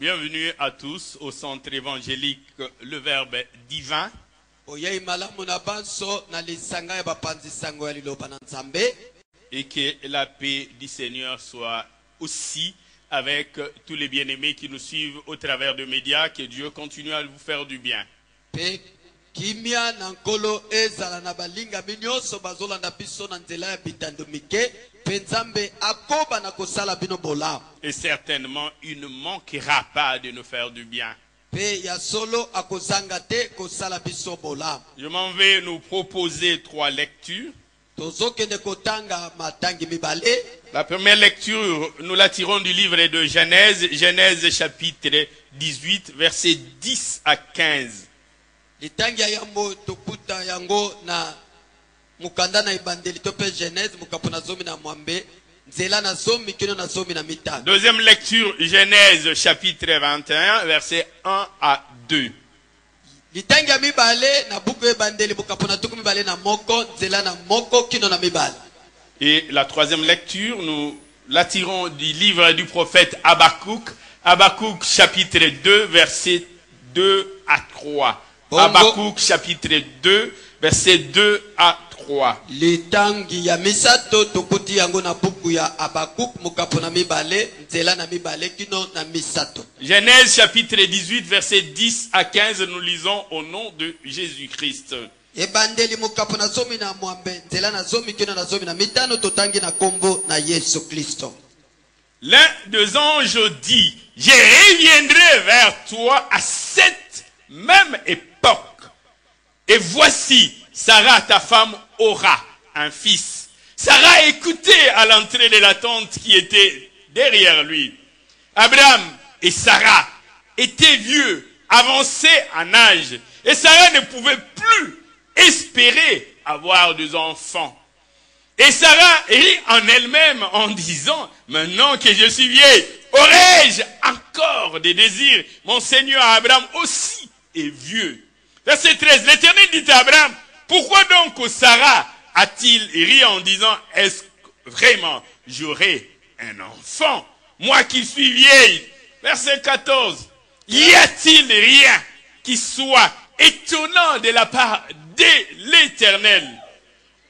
Bienvenue à tous au centre évangélique Le Verbe Divin. Et que la paix du Seigneur soit aussi avec tous les bien-aimés qui nous suivent au travers des médias. Que Dieu continue à vous faire du bien. Et certainement, il ne manquera pas de nous faire du bien. Je m'en vais nous proposer 3 lectures. La première lecture, nous la tirons du livre de Genèse, Genèse chapitre 18, versets 10 à 15. Deuxième lecture, Genèse chapitre 21, versets 1 à 2. Et la troisième lecture, nous la tirons du livre du prophète Habakkuk, Habakkuk chapitre 2, versets 2 à 3. Habakkuk chapitre 2, versets 2 à 3. Genèse chapitre 18, versets 10 à 15, nous lisons au nom de Jésus-Christ. L'un des anges dit, je reviendrai vers toi à cette même époque. Et voici, Sarah, ta femme, aura un fils. Sarah écoutait à l'entrée de la tente qui était derrière lui. Abraham et Sarah étaient vieux, avancés en âge. Et Sarah ne pouvait plus espérer avoir des enfants. Et Sarah rit en elle-même en disant, maintenant que je suis vieille, aurais-je encore des désirs? Mon Seigneur Abraham aussi est vieux. Verset 13, l'Éternel dit à Abraham, pourquoi donc Sarah a-t-il ri en disant, est-ce vraiment j'aurai un enfant, moi qui suis vieille? Verset 14, y a-t-il rien qui soit étonnant de la part de l'Éternel?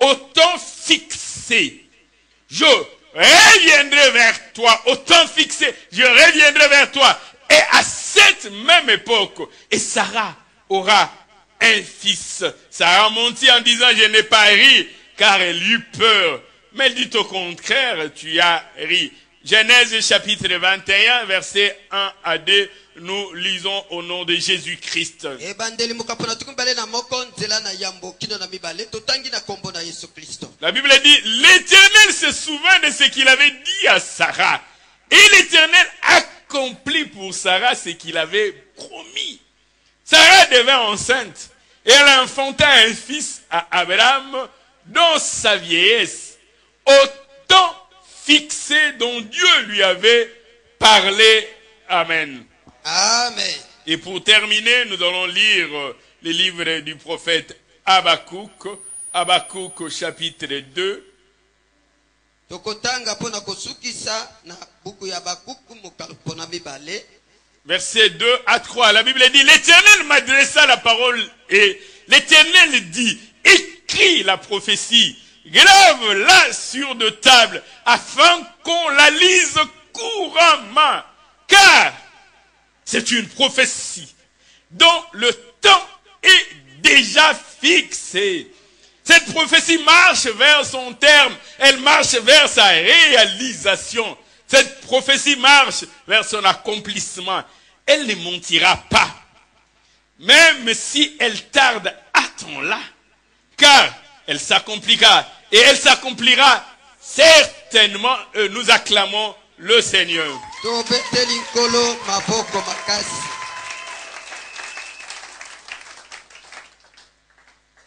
Au temps fixé, je reviendrai vers toi. Au temps fixé, je reviendrai vers toi. Et à cette même époque, et Sarah aura un fils. Sarah mentit en disant, je n'ai pas ri, car elle eut peur. Mais elle dit au contraire, tu as ri. Genèse chapitre 21, versets 1 à 2, nous lisons au nom de Jésus-Christ. La Bible dit, l'Éternel se souvint de ce qu'il avait dit à Sarah. Et l'Éternel accomplit pour Sarah ce qu'il avait promis. Sarah devint enceinte. Et elle enfanta un fils à Abraham dans sa vieillesse, au temps fixé dont Dieu lui avait parlé. Amen. Amen. Et pour terminer, nous allons lire le livre du prophète Habakkuk, Habakkuk chapitre 2. Versets 2 à 3. La Bible dit, l'Éternel m'adressa la parole et l'Éternel dit, écris la prophétie, grave-la sur de tables, afin qu'on la lise couramment. Car c'est une prophétie dont le temps est déjà fixé. Cette prophétie marche vers son terme, elle marche vers sa réalisation. Cette prophétie marche vers son accomplissement. Elle ne mentira pas. Même si elle tarde, attends-la. Car elle s'accomplira. Et elle s'accomplira certainement. Nous acclamons le Seigneur.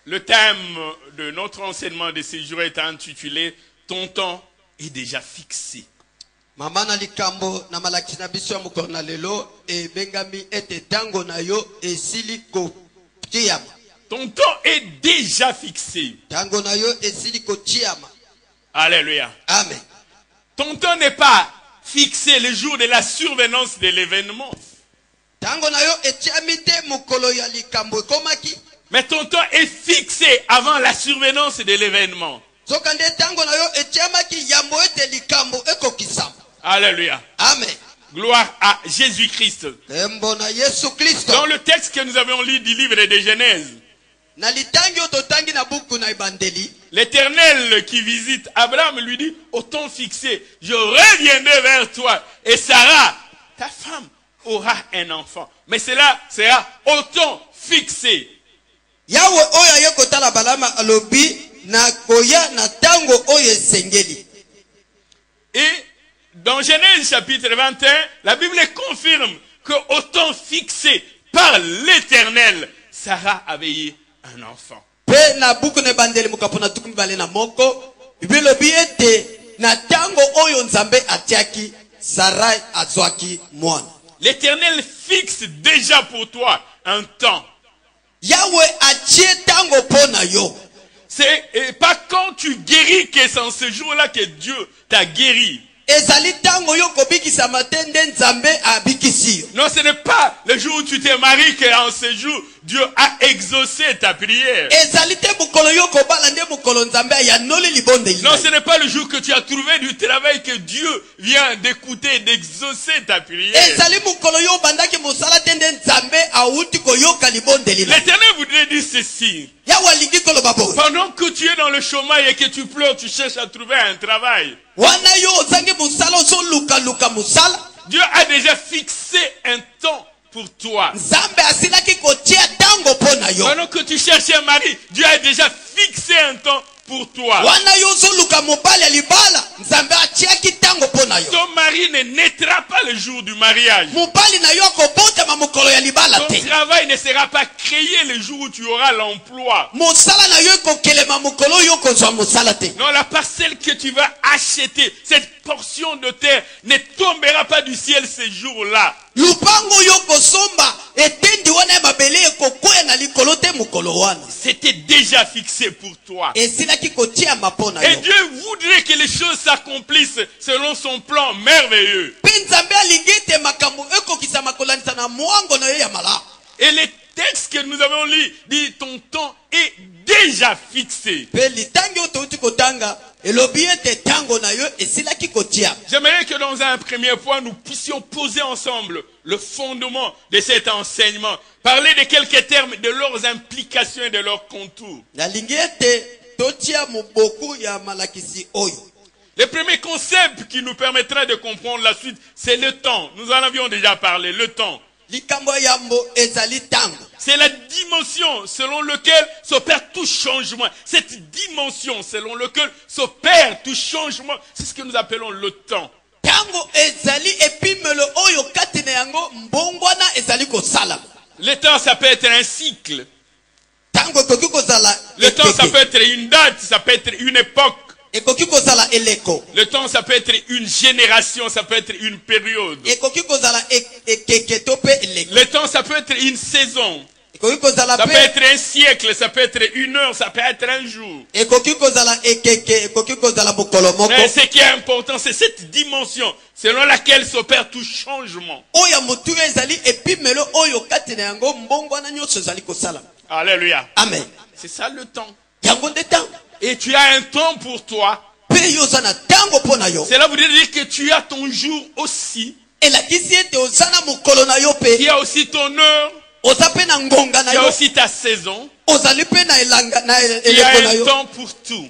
Le thème de notre enseignement de ce jour est intitulé « Ton temps est déjà fixé ». Mama na likambo na malakisi na biso ya mokolo na lelo e bengami ete tango na yo esili kotiama. Ton temps est déjà fixé. Tango na yo esili kotiama. Alléluia. Amen. Ton temps n'est pas fixé le jour de la survenance de l'événement. Tango na yo etiami te mokolo ya likambo ekomaki. Mais ton temps est fixé avant la survenance de l'événement. Zokande tango na yo etiamaki yambo ete likambo ekokisama. Alléluia. Amen. Gloire à Jésus-Christ. Embo na Yesu Kristo. Dans le texte que nous avons lu du livre de Genèse, Na litangi ototangi na buku na ibandeli. l'Éternel qui visite Abraham lui dit, au temps fixé, je reviendrai vers toi et Sarah, ta femme, aura un enfant. Mais cela sera au temps fixé. Yawe oya yeko tala balama alobi na koya na tango oye sengeli. Et dans Genèse chapitre 21, la Bible confirme qu'au temps fixé par l'Éternel, Sarah avait eu un enfant. Pe na buku ne bandeli mukapona tukumi bale na moko. Bilobi ete na tango oyo nzambe atiaki Sarai azwaki mwana. L'Éternel fixe déjà pour toi un temps. Yawe achie tango pona yo. C'est pas quand tu guéris que c'est en ce jour-là que Dieu t'a guéri. Ezali tango yo kobikisa matende nzambe abikisi yo. Non, ce n'est pas le jour où tu t'es marié qu'en ce jour, Dieu a exaucé ta prière. Ezali te mukolo yo kobala nde mukolo nzambe ya noli libonde ina. Non, ce n'est pas le jour que tu as trouvé du travail que Dieu vient d'écouter, d'exaucer ta prière. Ezali mukolo yo bandaki musala tende nzambe auti koyoka libonde lina. L'Éternel voudrait dire ceci. Yawe lingi koloba bo. Pendant que tu es dans le chômage et que tu pleures, tu cherches à trouver un travail. Wana yo ozangi musala so luka musala. Dieu a déjà fixé un temps pour toi. Nzambe asilaki kotia tango pona yo. Pendant que tu cherches un mari, Dieu a déjà fixé un temps pour toi. Wana yo so luka mobali libala. Nzambe atiaki tango pona yo. Ton mari ne naîtra pas le jour du mariage. Mobali na yo kobota ma mukolo ya libala Ton te. travail ne sera pas créé le jour où tu auras l'emploi. Musala na yo kokelema mukolo yo kozwa musala te. Non, la parcelle que tu vas acheter, cette portion de terre ne tombera pas du ciel ce jour-là. Lupango yo kosomba etendi wana mabele ekokwea na likolo te mukolo wana. C'était déjà fixé pour toi. Esilaki kotia mapona Et yo. Dieu voudrait que les choses s'accomplissent selon son plan merveilleux. Pe nzambe alingi te makambo ekokisa makolanisa na mwango na yo ya malamu. Et les textes que nous avons lus disent ton temps est déjà fixé. Pe litangi yo touti kotanga elobi ete tango na yo esilaki kotia. J'aimerais que dans un premier point, nous puissions poser ensemble le fondement de cet enseignement. Parler de quelques termes, de leurs implications et de leurs contours. Nalingi ete totia muboku ya malakisi oyo. Le premier concept qui nous permettra de comprendre la suite, c'est le temps. Nous en avions déjà parlé, le temps. Likambo yambo ezali tango. C'est la dimension selon laquelle s'opère tout changement. Cette dimension selon laquelle s'opère tout changement, c'est ce que nous appelons le temps. Tango ezali epimelo oyo kati na yango mbongwana ezali kosala. Le temps, ça peut être un cycle. Tango ekoki kozala Le temps, ça ekeke. peut être une date, ça peut être une époque. Ekoki kozala eleko. Le temps, ça peut être une génération, ça peut être une période. Ekoki kozala ekeke to pe eleko. Le temps, ça peut être une saison. Ekoki kozala Ça peut pe être un siècle, ça peut être une heure, ça peut être un jour. ekoki kozala ekeke, ekoki kozala mokolo moko. Mais ce qui est important, c'est cette dimension selon laquelle s'opère tout changement. Oya mutu ezali epimelo oyo kati na yango mbongwana nyonso ezali kosala. Alléluia. Amen. C'est ça le temps. Yango nde tango. Et tu as un temps pour toi. Pe yo oza na tango pona yo. Cela voudrait dire que tu as ton jour aussi. Elakisi ete oza na mokolo na yo Il pe. y a aussi ton heure. Oza pe na ngonga na Il y a yo. aussi ta saison. Ozali pe na elanga na Il y eleko na a un yo. temps pour tout.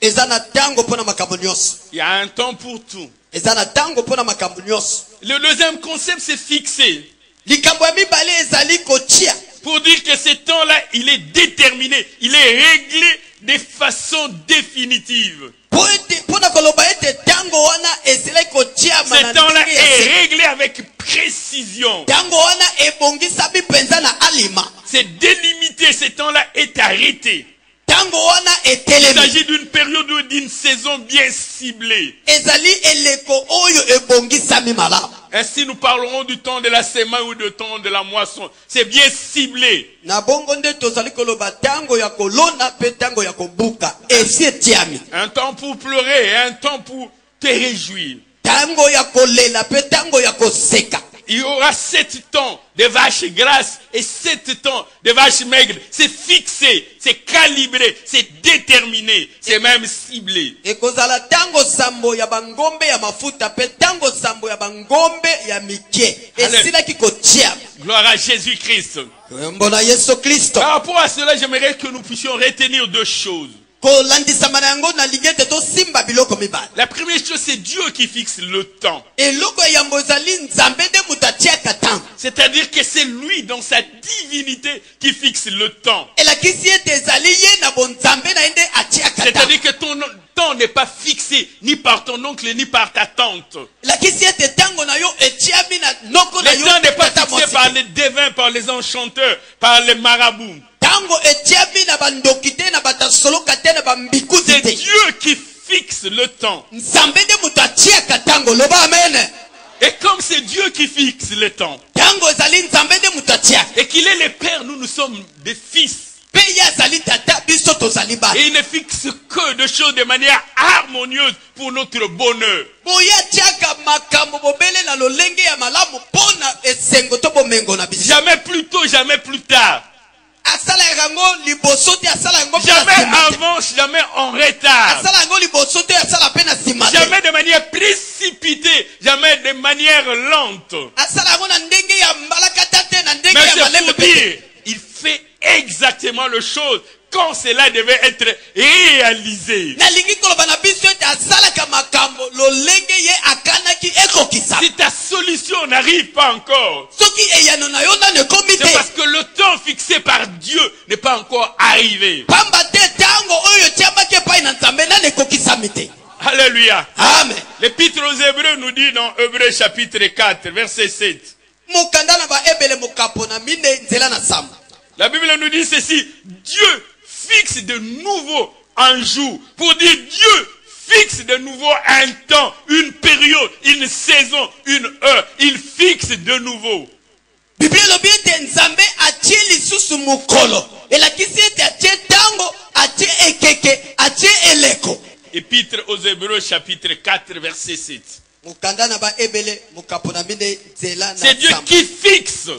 Eza na tango pona makambo nyonso. Il y a un temps pour tout. Eza na tango pona makambo nyonso. Le deuxième concept, c'est fixé. Likambo ya mibale ezali kotia. Pour dire que ce temps-là, il est déterminé. Il est réglé de façon définitive. Pona koloba ete tango wana ezali kotia Ce mana. temps-là est réglé avec précision. Tango wana ebongisa bipenza na alima. C'est délimité. Ce temps-là est arrêté. Tango wana Il etelemi. s'agit d'une période ou d'une saison bien ciblée. Ezali eleko oyo ebongisami malamu. Ainsi, nous parlerons du temps de la semaine ou du temps de la moisson. C'est bien ciblé. Na bongo nde tozali koloba tango ya kolona pe tango ya kobuka. Esi etiami. Un temps pour pleurer et un temps pour te réjouir. Tango ya kolela pe tango ya koseka. il y aura 7 temps de vaches grasses et 7 temps de vaches maigres. C'est fixé, c'est calibré, c'est déterminé, c'est même ciblé. ekozala tango sambo ya bangombe ya mafuta pe tango sambo ya bangombe ya mike esilaki kotia. Gloire à Jésus-Christ. Mbona Yesu Kristo. Par rapport à cela, j'aimerais que nous puissions retenir 2 choses. kolandisa yango na lingete to simba biloko mibale. La première chose, c'est Dieu qui fixe le temps. eloko yambo ezali nzambe nde mutu atiaka ntango. C'est-à-dire que c'est lui, dans sa divinité, qui fixe le temps. elakisi ete ezali ye na bonzambe na ye nde atiaka ntango. C'est-à-dire que ton temps n'est pas fixé ni par ton oncle ni par ta tante. elakisi ete ntango na yo etiami na noko na Le yo. temps n'est pas tata fixé mwasi. par les devins, par les enchanteurs, par les marabouts. tango etiami na bandoki te na batasoloka te na bambikuzi C'est te. Dieu qui fixe le temps. nzambe nde mutu atiaka ntango loba amen. Et comme c'est Dieu qui fixe le temps, ntango ezali nzambe nde mutu atiaka. et qu'il est le Père, nous sommes des fils. mpe ye azali tata biso tozali bana. Et il ne fixe que des choses de manière harmonieuse pour notre bonheur. boye atiaka makambo bobele na lolenge ya malamu mpo na esengo to bomengo na biso. Jamais plus tôt, jamais plus tard. asala yango liboso te asala yango mpe na Jamais nsima te. avant, jamais en retard. asala yango liboso te asala mpe na nsima te. Jamais de manière précipitée, jamais de manière lente. asala yango na ndenge ya mbalakata te na ndenge Mais ya c'est malembe pour pe te. dire, il fait exactement le chose quand cela devait être réalisé. nalingi koloba na biso ete asalaka makambo lolenge ye akanaki ekokisa. Si ta solution n'arrive pas encore, soki eyano na yo nano ekomi c'est parce te. que le temps fixé par Dieu n'est pas encore arrivé. pamba te ntango oyo etiamaki epai na nzambe nano ekokisami te. Alléluia. amen. L'Épître aux Hébreux nous dit dans Hébreux chapitre 4, verset 7. mokanda na baebele mokapo na mine nzela na samba. La Bible nous dit ceci: Dieu fixe de nouveau un jour. Pour dire Dieu fixe de nouveau un temps, une période, une saison, une heure. Il fixe de nouveau. biblia elobi ete nzambe atie lisusu mokolo elakisi ete atie ntango atie ekeke atie eleko. Épître aux Hébreux chapitre 4 verset 7. mokanda na baebele mokapo na mine nzela na C'est Dieu samba. qui fixe.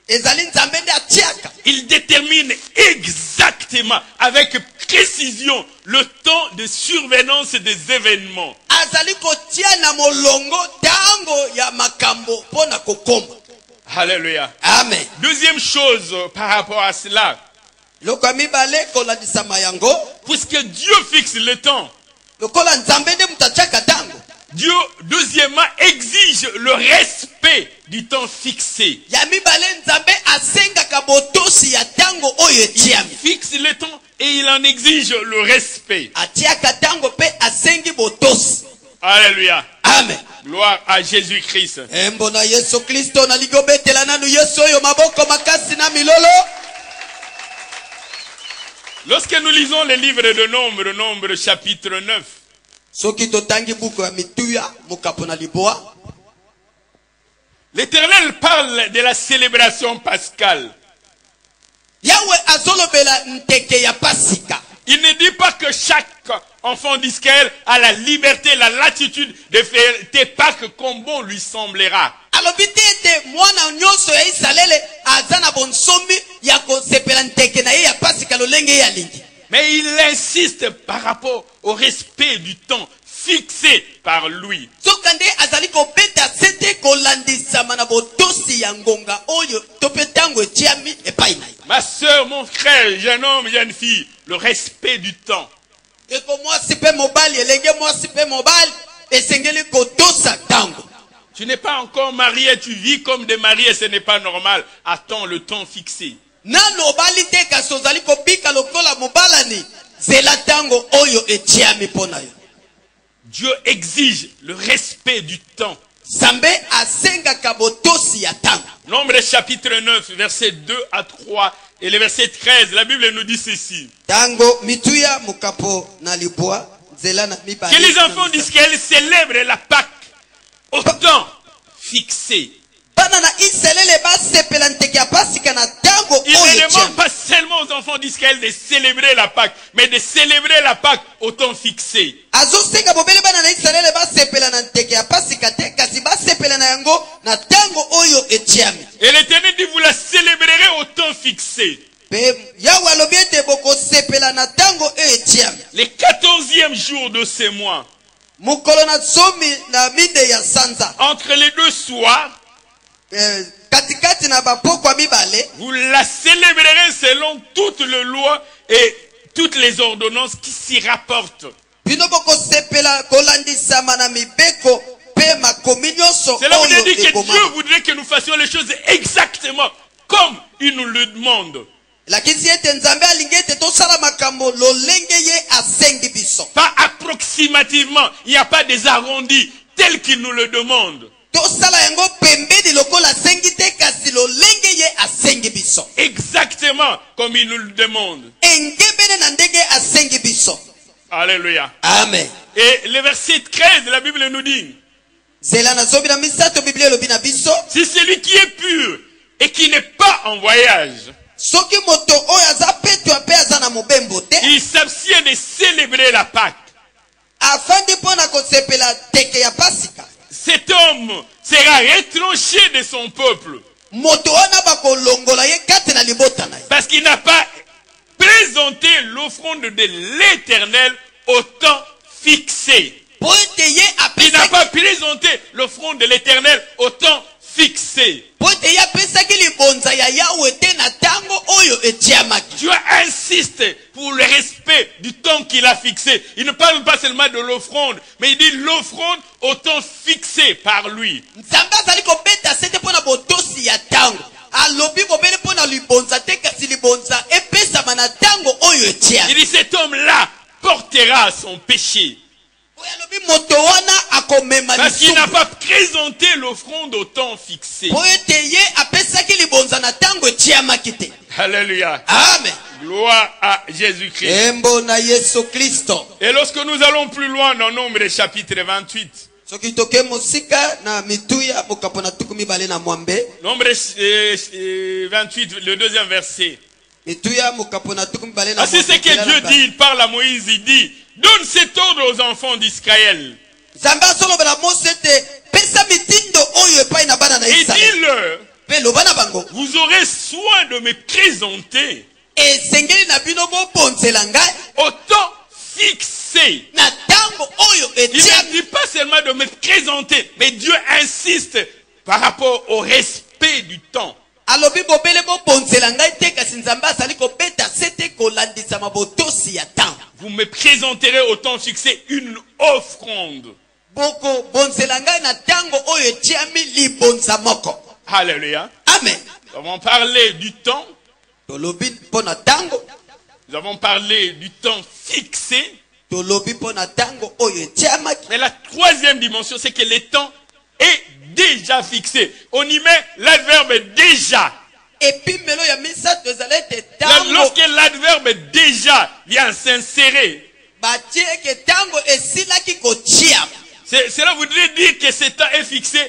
ezali nzambe nde atiaka. Il détermine exactement, avec précision, le temps de survenance des événements. azali kotia na molongo ntango ya makambo mpo na kokoma. Alléluia. amen. Deuxième chose par rapport à cela, loko ya mibale kolandisama yango puisque Dieu fixe le temps, lokola nzambe nde mutu atiaka ntango. Dieu, deuxièmement, exige le respect du temps fixé. ya mibale nzambe asengaka botosi ya ntango oyo Il etiami. fixe le temps et il en exige le respect. atiaka ntango mpe asengi botosi. Alléluia. amen. Gloire à Jésus-Christ. embo na yesu kristo nalingi obetela nanu yesu oyo maboko makasi na milolo. Lorsque nous lisons les livres de Nombre chapitre 9, soki totangi buku ya mituya mokapo na liboa, l'Éternel parle de la célébration pascale. yawe azolobela nteke ya pasika. Il ne dit pas que chaque enfant d'Israël a la liberté, la latitude de faire des Pâques comme bon lui semblera. alobi te ete mwana nyonso ya Israele aza na bonsomi ya kosepela nteke na ye ya pasika lolenge ye alingi. Mais il insiste par rapport au respect du temps fixé par lui. soka nde azali kobeta sete kolandisama na botosi ya ngonga oyo to mpe ntango etiami epai na ye. Ma soeur, mon frère, jeune homme, jeune fille, le respect du temps. eko mwasi mpe mobali elenge mwasi mpe mobali esengeli kotosa ntango. Tu n'es pas encore marié, tu vis comme des mariés, ce n'est pas normal. Attends le temps fixé. nano obali te kasi ozali kobika lokola mobalani zela ntango oyo etiami mpo na yo. Dieu exige le respect du temps. nzambe asengaka botosi ya ntango. Nombre chapitre 9, versets 2 à 3 et le verset 13, la Bible nous dit ceci. ntango mituya mokapo na liboa nzela na mibale. Que les enfants d'Israël célèbrent la Pâque au temps fixé. bana na Israele basepela nteke ya pasika na ntango tango Il ne oyo demande etiami. pas seulement aux enfants d'Israël de célébrer la Pâque, mais de célébrer la Pâque au temps fixé. Azosenga bobele bana na Israele basepela na nteke ya pasika te kasi basepela na yango na tango oyo etiami. Et l'Éternel dit, vous la célébrerez au temps fixé. Pe Yawe alobi ete bokosepela na tango oyo etiami. Les 14e jours de ce mois, Mukolo na zomi na mide ya sanza. entre les deux soirs, Katikati na bapokwa mibale. vous la célébrerez selon toutes les lois et toutes les ordonnances qui s'y rapportent. Bino bokosepela kolandisama na mibeko pe makomi nyonso Cela veut oyo dire que Dieu ekomama. voudrait que nous fassions les choses exactement comme il nous le demande. Lakini ete nzambe alingi ete tosala makambo lolenge ye asengi biso. Pas approximativement, il n'y a pas des arrondis tels qu'il nous le demande. Tosala yango pembeni lokola asengi te kasi lolenge ye asengi biso. Exactement comme il nous le demande. Engebene na ndenge asengi biso. Alléluia. Amen. Et le verset 13 de la Bible nous dit, Zela na zobi na misato Biblia elobi na biso. si celui qui est pur et qui n'est pas en voyage, Soki moto oyo aza petwa pe aza na mobembo te. il s'abstient de célébrer la Pâque. Afandi mpona kosepela teke ya pasika. Cet homme sera retranché de son peuple Moto wana bakolongola ye kati na libota na ye. parce qu'il n'a pas présenté l'offrande de l'Éternel au temps fixé. Po ete ye Il n'a apesaki. pas présenté l'offrande de l'Éternel au temps fixé. Po ete ye apesaki libonza ya Yawe te na tango oyo etiamaki. Dieu insiste pour le respect du temps qu'il a fixé. Il ne parle pas seulement de l'offrande, mais il dit l'offrande au temps fixé par lui. Nzambe azali kobeta sete mpona botosi ya tango. Alobi bobele mpona libonza te kasi libonza epesama na tango oyo Il etiami. dit cet homme-là portera son péché. Oyo alobi moto wana akomema Parce qu'il n'a lisumu. pas présenté l'offrande au temps fixé. Po ete ye apesaki libonza na tango etiamaki te. Alléluia. Amen. Gloire à Jésus-Christ. Embo na Yesu Kristo. Et lorsque nous allons plus loin dans Nombre chapitre 28, Soki toke mosika na mituya mokapo na tuku mibale na mwambe. Nombre 28, le deuxième verset. Mituya mokapo na tuku mibale na Ah, c'est ce que Dieu dit, il parle à Moïse, il dit, donne cet ordre aux enfants d'Israël. Nzambe asolobela Mose ete pesa mitindo oyo epai na bana na Et Israele. dis-leur, Pe loba na bango. vous aurez soin de me présenter Esengeli na bino bobonzela ngai au temps fixé. na tango oyo Il ne etiami. dit pas seulement de me présenter, mais Dieu insiste par rapport au respect du temps. Alobi bobele bobonzela ngai te kasi Nzambe azali kobeta sete kolandisama botosi ya tango. Vous me présenterez au temps fixé une offrande. Boko bonzela ngai na tango oyo etiami libonza moko. Alléluia. Amen. Nous avons parlé du temps. Tolobi mpona tango. Nous avons parlé du temps fixé. Tolobi mpona tango oyo etiamaki. Mais la troisième dimension, c'est que le temps est déjà fixé. On y met l'adverbe déjà. Epimelo ya misato ezali ete tango Lorsque l'adverbe déjà vient s'insérer, batie eke tango esilaki kotiama. cela voudrait dire que ce temps est fixé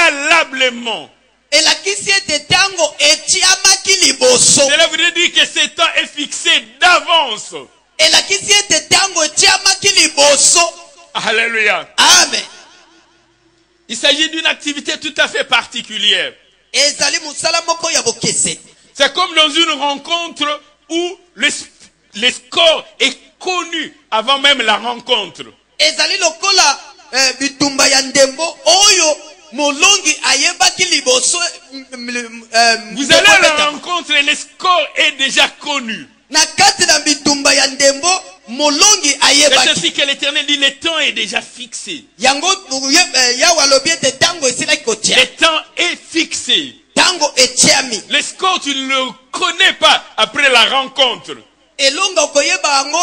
préalablement. Elakisi ete tango etiamaki liboso. Cela voudrait dire que ce temps est fixé d'avance. Elakisi ete tango etiamaki liboso. Alléluia. Amen. Il s'agit d'une activité tout à fait particulière. Ezali musala moko ya bokese. C'est comme dans une rencontre où le score est connu avant même la rencontre. Ezali lokola bitumba ya ndembo oyo molongi ayebaki liboso. Vous allez à la rencontre et le score est déjà connu. Na kati na bitumba ya ndembo molongi C'est ayebaki. ainsi que l'Éternel dit le temps est déjà fixé. Yango yawe alobi ete tango esilaki kotia. Le temps est fixé. Tango etiami. Le score, tu ne le connais pas après la rencontre. Elonga okoyeba yango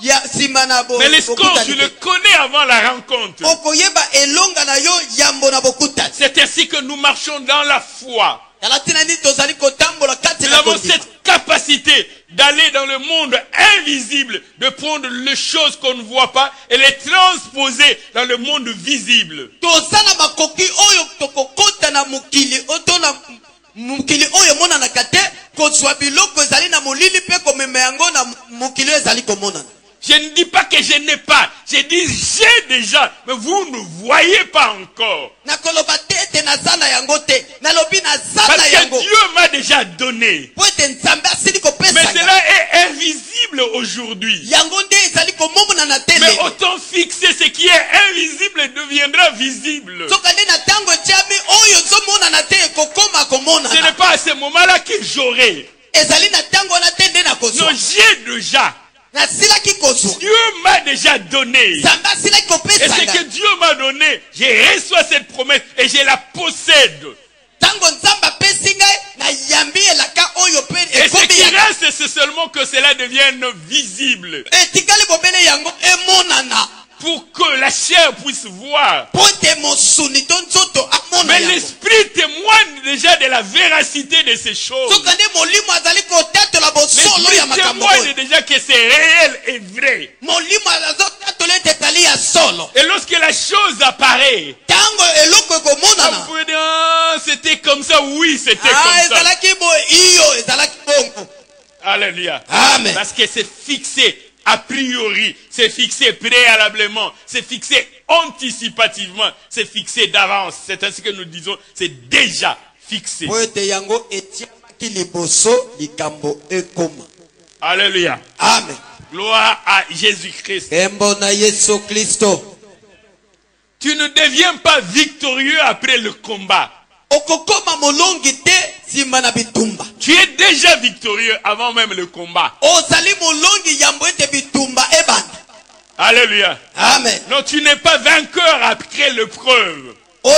ya sima na bo. Mais le score, tu le connais avant la rencontre. Okoyeba elonga na yo yambo na bokutani. C'est ainsi que nous marchons dans la foi. Yalatina ni tozali kotambola kati Nous na avons kondima. cette capacité d'aller dans le monde invisible, de prendre les choses qu'on ne voit pas et les transposer dans le monde visible. Tozana makoki oyo tokokota na mukili oto na mukili oyo mona na kate kozwa biloko ezali na molili pe komema yango na mokili ezali komonana. Je ne dis pas que je n'ai pas. Je dis j'ai déjà. Mais vous ne voyez pas encore. Parce que Dieu m'a déjà donné. Mais cela est invisible aujourd'hui. Mais autant fixer ce qui est invisible deviendra visible. Ce n'est pas à ce moment-là que j'aurai. Non, j'ai déjà. Dieu m'a déjà donné. Et ce que Dieu m'a donné, je reçois cette promesse et je la possède. Et ce qui reste, c'est seulement que cela devienne visible. Pour que la chair puisse voir. Mais l'esprit témoigne déjà de la véracité de ces choses. L'esprit témoigne déjà que c'est réel et vrai. Et lorsque la chose apparaît, on peut dire, ah, c'était comme ça, oui, c'était comme ça. Alléluia. Amen. Parce que c'est fixé. A priori, c'est fixé préalablement, c'est fixé anticipativement, c'est fixé d'avance. C'est ainsi que nous disons, c'est déjà fixé. Alléluia. Amen. Gloire à Jésus-Christ. Tu ne deviens pas victorieux après le combat. Tu es déjà victorieux avant même le combat. Alléluia. Amen. Non, tu n'es pas vainqueur après l'épreuve. Tu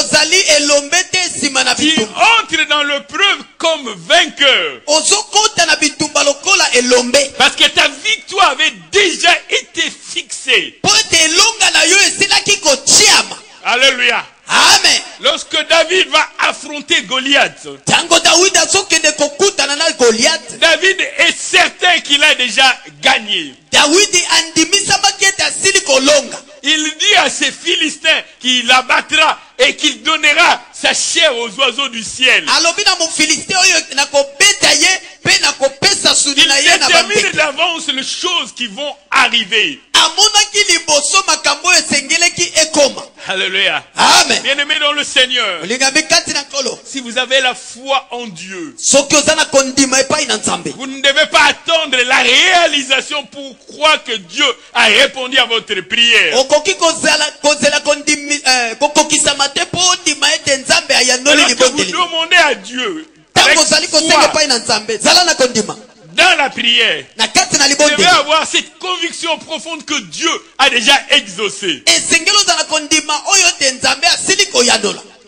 entres dans l'épreuve comme vainqueur. Parce que ta victoire avait déjà été fixée. Alléluia. Amen. Lorsque David va affronter Goliath, David est certain qu'il a déjà gagné. Il dit à ces Philistins qu'il abattra et qu'il donnera sa chair aux oiseaux du ciel. Il détermine d'avance les choses qui vont arriver. Alléluia. Amen. Bien-aimés dans le Seigneur, si vous avez la foi en Dieu, vous ne devez pas attendre la réalisation pour croire que Dieu a répondu à votre prière. Lorsque vous demandez à Dieu avec foi, dans la prière, vous devez avoir cette conviction profonde que Dieu a déjà exaucé.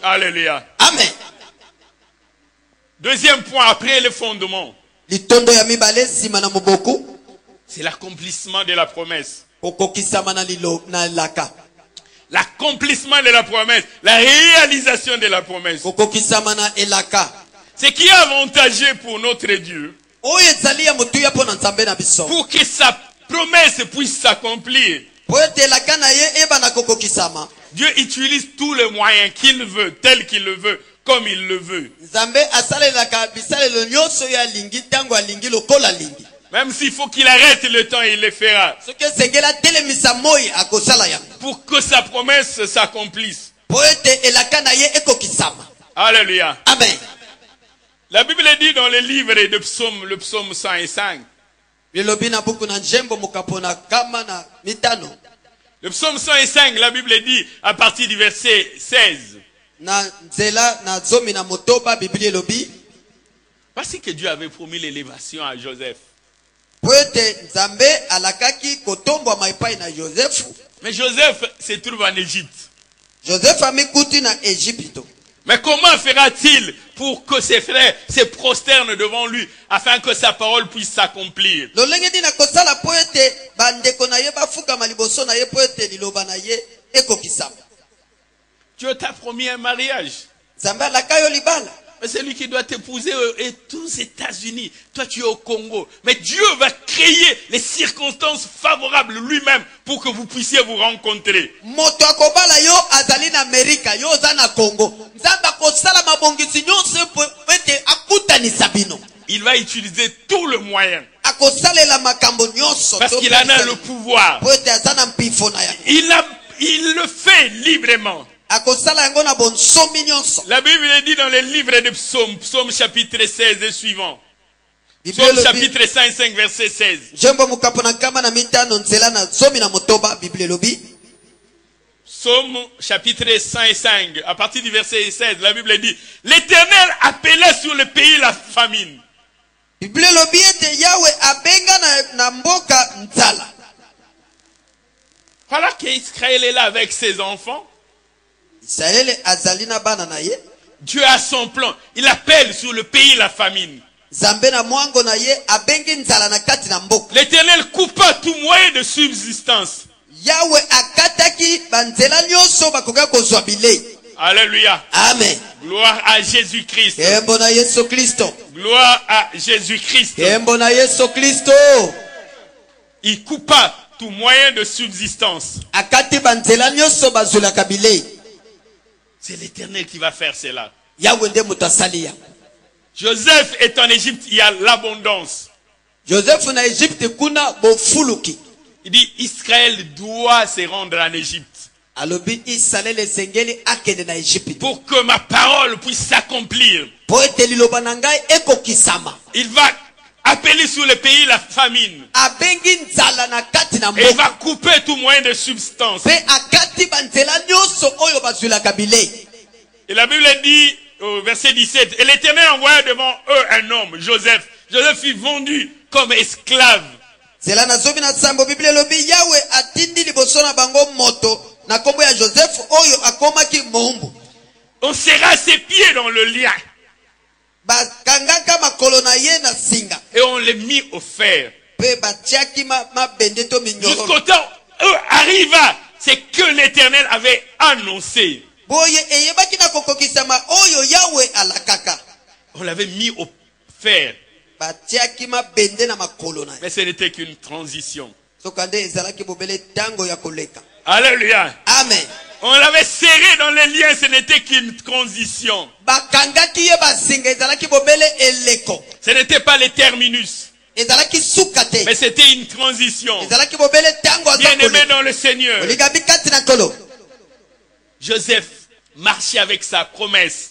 Alléluia. Amen. Deuxième point, après le fondement, c'est l'accomplissement de la promesse. L'accomplissement de la promesse, la réalisation de la promesse. Ce qui est avantageux pour notre Dieu, pour que sa promesse puisse s'accomplir, Dieu utilise tous les moyens qu'il veut, tel qu'il le veut, comme il le veut. Même s'il faut qu'il arrête le temps, il le fera. Pour que sa promesse s'accomplisse. Alléluia. Amen. La Bible dit dans le livre de psaume, le psaume 105. Le psaume 105, la Bible dit à partir du verset 16. Parce que Dieu avait promis l'élévation à Joseph. Mais Joseph se trouve en Égypte. Mais comment fera-t-il pour que ses frères se prosternent devant lui afin que sa parole puisse s'accomplir? Dieu t'a promis un mariage. Mais c'est lui qui doit t'épouser et tous les États-Unis. Toi, tu es au Congo. Mais Dieu va créer les circonstances favorables lui-même pour que vous puissiez vous rencontrer. Il va utiliser tout le moyen. akosalela makambo nyonso Parce qu'il en a le pouvoir. po ete aza na mpifo na yango Il le fait librement. akosala yango na bonsomi nyonso. La Bible dit dans les livres de Psaumes, Psaume chapitre 16 et suivant. Bible Psaume elobi- chapitre 105 verset 16. Jembo mukapo na nkama na mitano nzela na zomi na motoba. Bible elobi Psaume chapitre 105, à partir du verset 16, la Bible dit, l'Éternel appelait sur le pays la famine. Bible elobi ete yawe abenga na mboka nzala. Voilà qu'Israël est là avec ses enfants. Israele azali na bana na ye. Dieu a son plan. Il appelle sur le pays la famine. Zambe na mwango na ye abengi nzala na kati na mboka. L'Éternel coupa tout moyen de subsistance. Yawe akataki banzela nyonso bakoka kozwa bilei. Alléluia. Amen. Gloire à Jésus-Christ. Kembo na Yesu Kristo. Gloire à Jésus-Christ. Kembo na Yesu Kristo. Il coupa tout moyen de subsistance. Akati banzela nyonso bazulaka bilei. C'est l'Éternel qui va faire cela. Yawe nde mutu asali yango. Joseph est en Égypte, il y a l'abondance. Joseph na Egypte kuna bofuluki. Il dit, Israël doit se rendre en Égypte Alobi Israele sengeli akende na Egypte. pour que ma parole puisse s'accomplir. Po ete liloba na ngai ekokisama. Il va appeler sur le pays la famine. Abengi nzala na kati na Et il mboka. va couper tout moyen de substance. Pe akati banzela nyonso oyo bazulaka bilei. Et la Bible dit au verset 17, et l'Éternel envoya devant eux un homme, Joseph. Joseph fut vendu comme esclave. Zela na zomi na sambo Bible elobi Yawe atindi liboso na bango moto na kombo ya Joseph oyo akomaki moumbu. On serra ses pieds dans le lien Bakangaka makolo na ye na singa. et on les mit au fer. Pe batiaki mabende to minyoro. Jusqu'au temps où arriva ce que l'Éternel avait annoncé. Boye eyebaki na kokokisama oyo Yawe alakaka. On l'avait mis au fer. Batiaki mabende na makolo na ye. Mais ce n'était qu'une transition. Sokande ezalaki bobele tango ya koleka. Alléluia. Amen. On l'avait serré dans les liens, ce n'était qu'une transition. Bakangaki ye basinga ezalaki bobele eleko. Ce n'était pas le terminus, Ezalaki sukate. mais c'était une transition. Ezalaki bobele tango Bien-aimé azakole. dans le Seigneur, Oligabi kati na kolo. Joseph marchait avec sa promesse.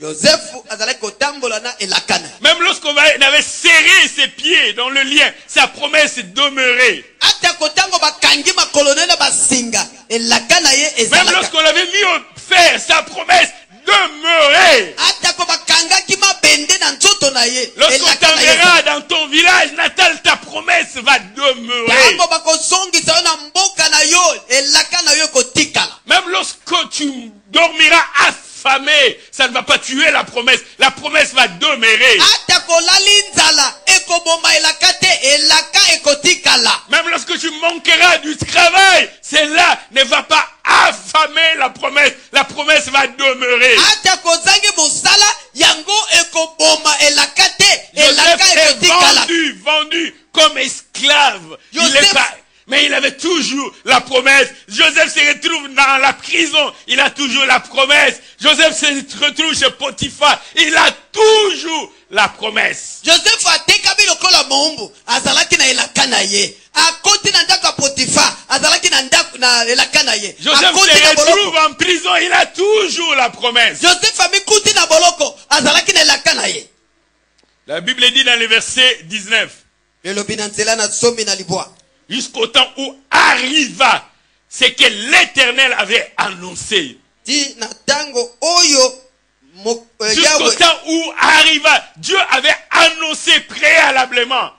Joseph azalaki kotambola na elakana. Même lorsqu'on avait serré ses pieds dans le lien, sa promesse demeurait. Ata kotango bakangi makolo na basinga. Elakana ye Même ezalaka. lorsqu'on l'avait mis au fer, sa promesse demeurait. Ata ko bakangaki mabende na nzoto na ye. Lorsqu'on Elakana ye t'enverra dans ton village natal, ta promesse va demeurer. tango bakosongisa yo na mboka na yo. Elakana yo kotikala. Même lorsque tu dormiras affamé, ça ne va pas tuer la promesse. La promesse va demeurer. Ata kolali nzala ekoboma elaka te. Elaka ekotikala. Même lorsque tu manqueras du travail, cela ne va pas affamer la promesse. La promesse va demeurer. Ata kozangi mosala yango ekoboma elaka te. Elaka Joseph est ekotikala. vendu comme esclave. Il Joseph- est pas, mais il avait toujours la promesse. Joseph se retrouve dans la prison. Il a toujours la promesse. Joseph se retrouve chez Potiphar. Il a toujours la promesse. Joseph atekami lokola moumbu azalaki na elaka na ye. Akoti na ndako ya Potifa azalaki na ndako na elaka na ye. Joseph Akoti se na retrouve boloko. en prison. Il a toujours la promesse. Joseph amikuti na boloko azalaki na elaka na ye. La Bible dit dans le verset 19, Elobi na nzela na somi na libwa. jusqu'au temps où arriva ce que l'Éternel avait annoncé. Ti na tango oyo Jusqu'au Yawe temps où arriva, Dieu avait annoncé préalablement.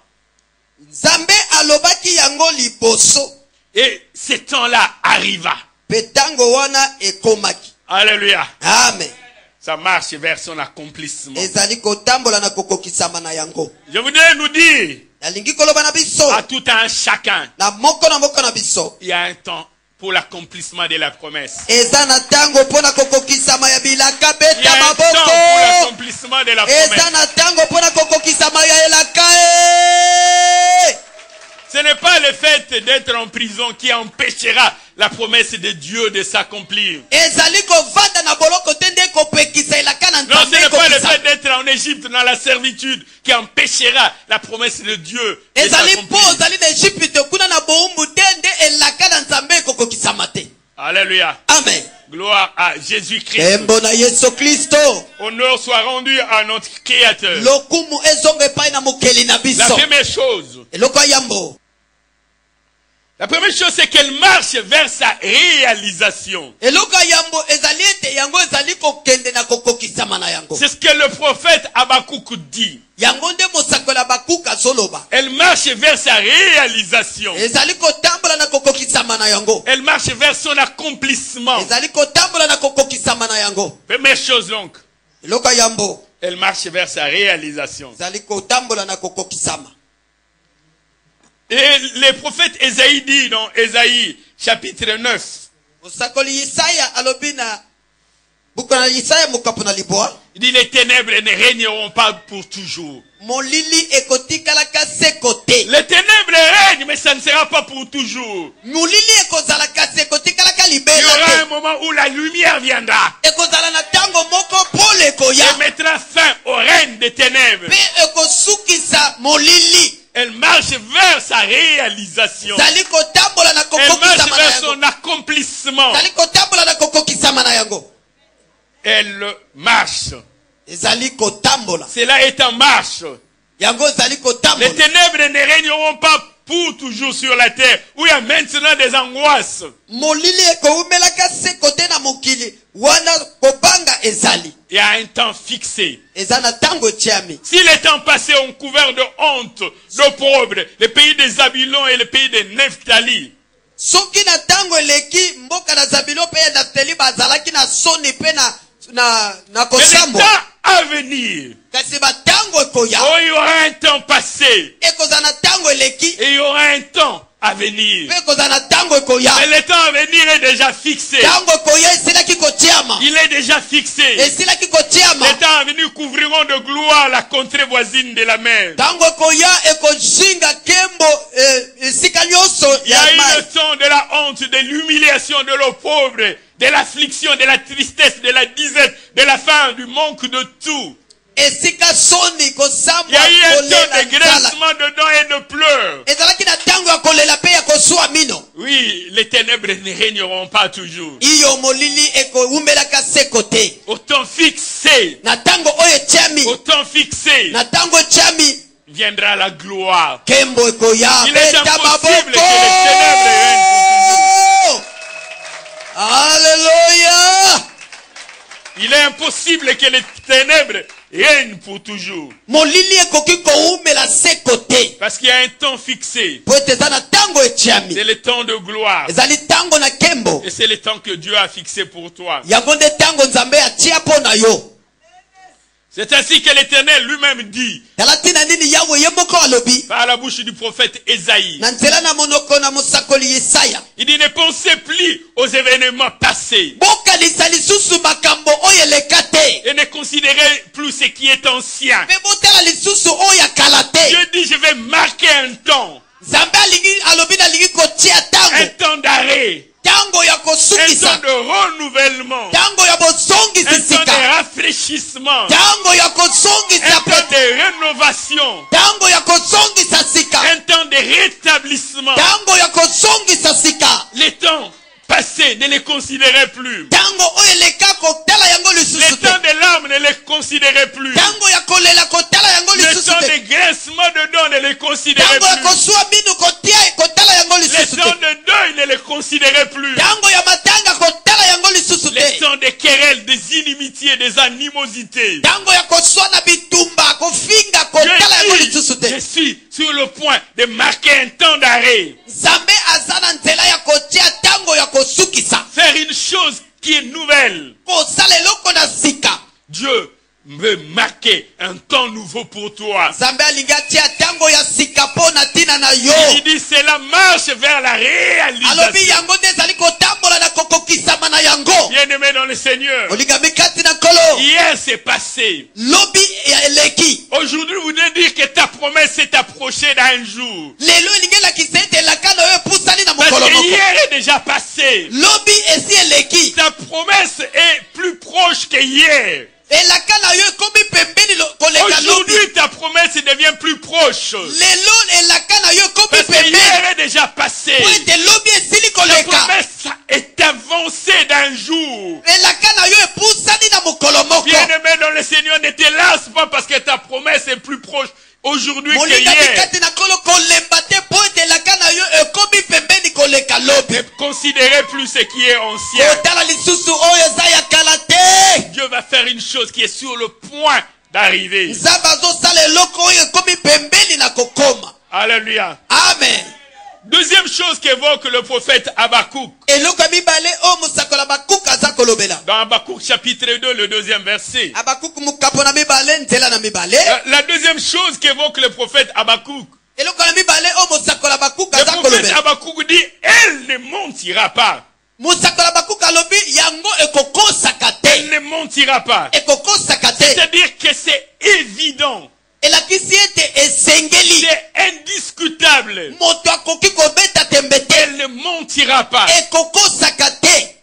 Nzambe alobaki yango liboso. Et ce temps-là arriva. Pe tango wana ekomaki. Alléluia. Amen. Ça marche vers son accomplissement. Ezali kotambola na kokokisama na yango. Je voudrais nous dire Nalingi koloba na biso. à tout un chacun, Na moko na biso. il y a un temps pour l'accomplissement de la promesse. Eza na tango pona kokokisama ya bilaka Il y beta a un temps maboko. pour l'accomplissement de la Eza promesse. na tango pona kokokisama ya elaka. Ce n'est pas le fait d'être en prison qui empêchera la promesse de Dieu de s'accomplir. Ezali kovanda na boloko tende kopekisa elaka na Non, ce nzambe n'est pas le kokisa. fait d'être en Égypte dans la servitude qui empêchera la promesse de Dieu de ezali s'accomplir. mpo ozali na Egypte kuna na boumbu te nde elaka na Nzambe ekokokisama te. Alléluia. Amen. Gloire à Jésus-Christ. Embo na Yesu Kristo. Honneur soit rendu à notre Créateur. Lokumu ezonga epai na mokeli na La biso. première chose, Eloko ya yambo. la première chose, c'est qu'elle marche vers sa réalisation. Eloko ya yambo ezali ete yango ezali kokende na kokokisama na yango. C'est ce que le prophète Habakkuk dit. Yango nde mosakola bakuka zoloba. Elle marche vers sa réalisation. Ezali kotambola na kokokisama na yango. Elle marche vers son accomplissement. Ezali kotambola na kokokisama na yango. Première chose donc, Eloko ya yambo. elle marche vers sa réalisation. Ezali kotambola na kokokisama. Et le prophète Ésaïe dit dans Ésaïe chapitre 9, Mosakoli Isaya alobi na buku na Isaya mokapo na liboa. il dit les ténèbres ne régneront pas pour toujours. Molili ekotikalaka se kote. Les ténèbres règnent, mais ça ne sera pas pour toujours. Molili ekozalaka se kotikalaka Il y libela aura un te. moment où la lumière viendra Ekozala na tango moko pole et ekoya. mettra fin au règne des ténèbres. Pe ekosukisa molili. Elle marche vers sa réalisation. Zali kotambola na Elle marche kokokisama na vers yango. son accomplissement. Zali kotambola na kokokisama na yango. Elle marche. Ezali kotambola. Cela est en marche. Yango zali Les kotambola. ténèbres ne régneront pas pour toujours sur la terre, où il y a maintenant des angoisses. Molili ekoumelaka se kote na mokili. Wana kobanga ezali. Il y a un temps fixé. Ezana tango etiami. Si les temps passés ont couvert de honte, d'opprobre, les pays des Zabylon et les pays de Nephtali, Soki na tango eleki mboka na Zabilo pe ya Naftali bazalaki na soni pe na mais le kosambwa. temps à venir, Kasi ba tango ekoya. oh, il y aura un temps passé Ekozala na tango eleki. et il y aura un temps à venir. Pe ekozala na tango ekoya. Mais le temps à venir est déjà fixé. Tango ekoya esilaki kotiama. Il est déjà fixé. Esilaki kotiama. Les temps à venir couvriront de gloire la contrée voisine de la mer. Tango ekoya ekojinga kembo esika nyonso Il y a ya eu mai. le temps de la honte, de l'humiliation, de l'opprobre, de l'affliction, de la tristesse, de la disette, de la faim, du manque de tout. Esika soni Il y kosambwa a eu un temps kolela de nzala. grincement de dents et de pleurs. Ezalaki na tango ya kolela pe ya kosuwa mino. Oui, les ténèbres ne régneront pas toujours. Iyo molili ekoumelaka se kote. Au temps fixé, Na tango oyo etiami. au temps fixé, Na tango etiami. viendra la gloire. Kembo ekoya. Il est Beta impossible que maboko. les ténèbres règnent Alléluia. Il est impossible que les ténèbres règnent pour toujours. Molili ekoki koumela se kote. Parce qu'il y a un temps fixé. Po ete eza na tango etiami. C'est le temps de gloire. Ezali tango na kembo. Et c'est le temps que Dieu a fixé pour toi. Yango nde tango Nzambe atia po na yo. C'est ainsi que l'Éternel lui-même dit Tala tina nini Yawe ye moko alobi. par la bouche du prophète Ésaïe. Na nzela na monoko na mosakoli Yesaya. Il dit ne pensez plus aux événements passés Bokanisa lisusu makambo oyo eleka te. et ne considérez plus ce qui est ancien. Pe botala lisusu oyo akala te. Dieu dit je vais marquer un temps Nzambe alingi alobi nalingi kotia tango. un temps d'arrêt, Tango ya un temps kosukisa. de renouvellement, Tango ya un bozongisa temps sika. de rafraîchissement, Tango ya un kozongisa temps pe. de rénovation, Tango ya kozongisa sika. un temps de rétablissement. Tango ya kozongisa sika. Les temps passés, ne les considérez plus. Tango oyo eleka kotala yango Les lisusu te. temps de larmes, ne les considérez plus. Tango ya kolela kotala yango Les lisusu temps te. de grincement de dents, ne les considérez Tango ya plus. kosuwa minu kotala yango Les lisusu temps te. de deuil, ne les considérez plus. Tango ya matanga kotala yango lisusu Les te. temps des querelles, des inimitiés, des animosités. Tango ya kosuwa na bitumba kofinga kotala yango lisusu Je te. suis sur le point de marquer un temps d'arrêt. Nzambe aza na nzela ya kotia tango ya kosukisa. Faire une chose qui est nouvelle. Kosala eloko na sika. Dieu veut marquer un temps nouveau pour toi. Nzambe alingi atia tango ya sika po na tina na yo. Il dit c'est la marche vers la Alobi réalisation. yango nde ezali kotambola na kokokisama na yango. Bien-aimé dans le Seigneur, Olingami kati na nkolo. hier c'est passé. Lobi ya eleki. Aujourd'hui, vous devez dire que ta promesse s'est approchée d'un jour. Lelo elingi elakisa ete elaka na yo epusani na Parce mokolo que moko. hier est déjà passé. Lobi esi eleki. Ta promesse est plus proche que hier. Elaka na yo ekomi pembeni ta promesse devient plus proche. lelo elaka na yo ekomi Parce que pembeni hier est déjà passé. po ete lobi esili La koleka promesse est avancée d'un jour. elaka na yo epusani na mokolo moko Bien-aimé dans le Seigneur, ne te lasse pas parce que ta promesse est plus proche aujourd'hui que molinga hier. mikati na kolo kolemba te po ete elaka na yo ekomi pembeni koleka lobi Ne considérez plus ce qui est ancien. kotala lisusu oyo eza ya kala te Dieu va faire une chose qui est sur le point d'arriver. nzambe azosala eloko oyo ekomi pembeni na kokoma Alléluia. amen Deuxième chose qu'évoque le prophète Habakkuk. eloko ya mibale oyo mosakola bakuka aza kolobela Dans Habakkuk chapitre 2, le deuxième verset. abakuku mokapo na mibale nzela na mibale La deuxième chose qu'évoque le prophète Habakkuk. eloko ya mibale oyo mosakola bakuka Le aza prophète kolobela Habakkuk dit, elle ne montira pas. mosakola bakuka alobi yango ekokosaka te Elle ne montira pas. ekokosaka te C'est-à-dire que c'est évident. elakisi ete esengeli C'est indiscutable. moto akoki kobeta tembe te Elle ne montira pas. ekokosaka te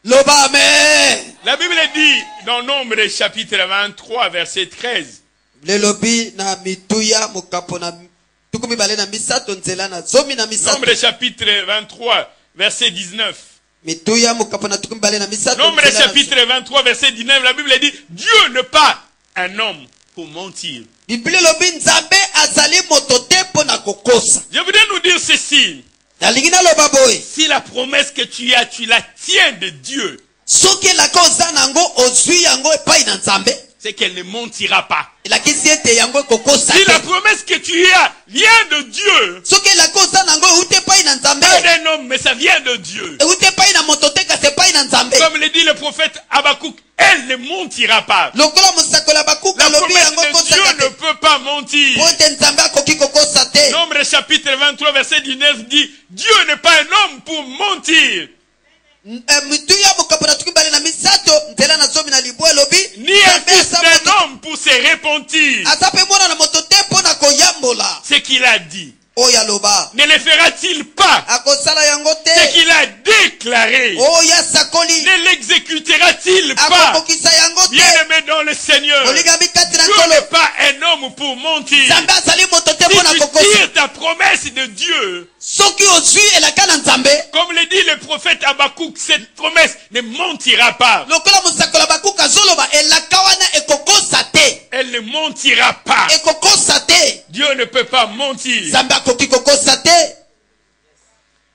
loba amen La Bible dit dans Nombre chapitre 23 verset 13. lelobi na mituya mokapo na tuku mibale na misato nzela na zomi na misato Nombre chapitre 23 verset 19. mituya mokapo na tuku mibale na misato Nombre nzela na chapitre 23 verset 19. La Bible dit, Dieu n'est pas un homme pour mentir. biblia elobi nzambe azali moto te mpo na kokosa Je voudrais nous dire ceci. nalingi naloba boye Si la promesse que tu as, tu la tiens de Dieu, soki elaka oza nango ozwi yango epai na nzambe c'est qu'elle ne mentira pas. elakisi ete yango ekokosa Si la te promesse que tu as vient de Dieu, soki elaka oza nango euti epai na nzambe pas d'un homme, mais ça vient de Dieu. euti epai na moto te kasi epai na nzambe Comme le dit le prophète Habakkuk, elle ne mentira pas. lokola mosakola bakuka La alobi promesse yango de Dieu ekosaka ne te peut pas mentir. po ete nzambe akoki kokosa te Nombre chapitre 23 verset 19 dit, Dieu n'est pas un homme pour mentir, mituya mokapo na tuki mibale na misato nzela na zomi na libwa elobi ni un nzambe fils aza d'un moto homme pour se repentir. aza mpe mwana na moto te mpo na koyambola Ce qu'il a dit, oyo aloba ne le fera-t-il pas? akosala yango Ce te qu'il a déclaré, oyo asakoli ne l'exécutera-t-il pas? akokokisa yango te Bien-aimé dans le Seigneur, olingami kati na Dieu nkolo n'est pas un homme pour mentir. nzambe azali moto te mpo na Si tu kokosa tires ta promesse de Dieu, soki ozwi elaka na nzambe comme le dit le prophète Habakkuk, cette promesse ne mentira pas. lokola mosakola bakuka azoloba elaka wana ekokosa te Elle ne mentira pas. ekokosa te Dieu ne peut pas mentir. nzambe akoki kokosa te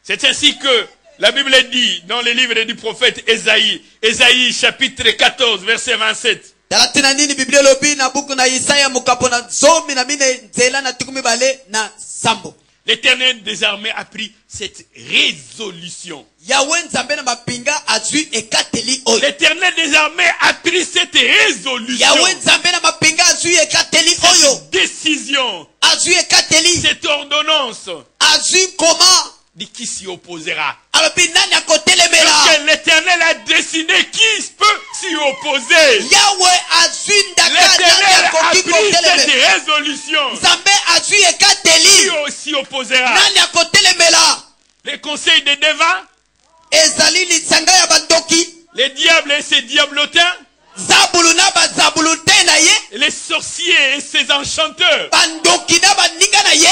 C'est ainsi que la Bible dit dans le livre du prophète Ésaïe, Ésaïe chapitre 14, verset 27. tala tina nini biblia elobi na buku na isaya mokapo na zomi na mine nzela na tuku mibale na sambo L'Éternel des armées a pris cette résolution. yawe nzambe na mapinga azwi ekateli oyo L'Éternel des armées a pris cette résolution. yawe nzambe na mapinga azwi ekateli oyo Cette décision, azwi ekateli cette ordonnance, azwi koma dit qui s'y opposera. alobi nani akotelemela Parce que l'Éternel a décidé qui peut s'y opposer. yawe azwi ndaka nani L'Éternel a akoki pris kotelemela cette résolution. nzambe azwi Qui ekateli s'y opposera? nani akotelemela Les conseils des devins, ezali lisanga ya bandoki les diables et ses diablotins, zabulu na bazabulu te na ye les sorciers et ses enchanteurs. bandoki na baninga na ye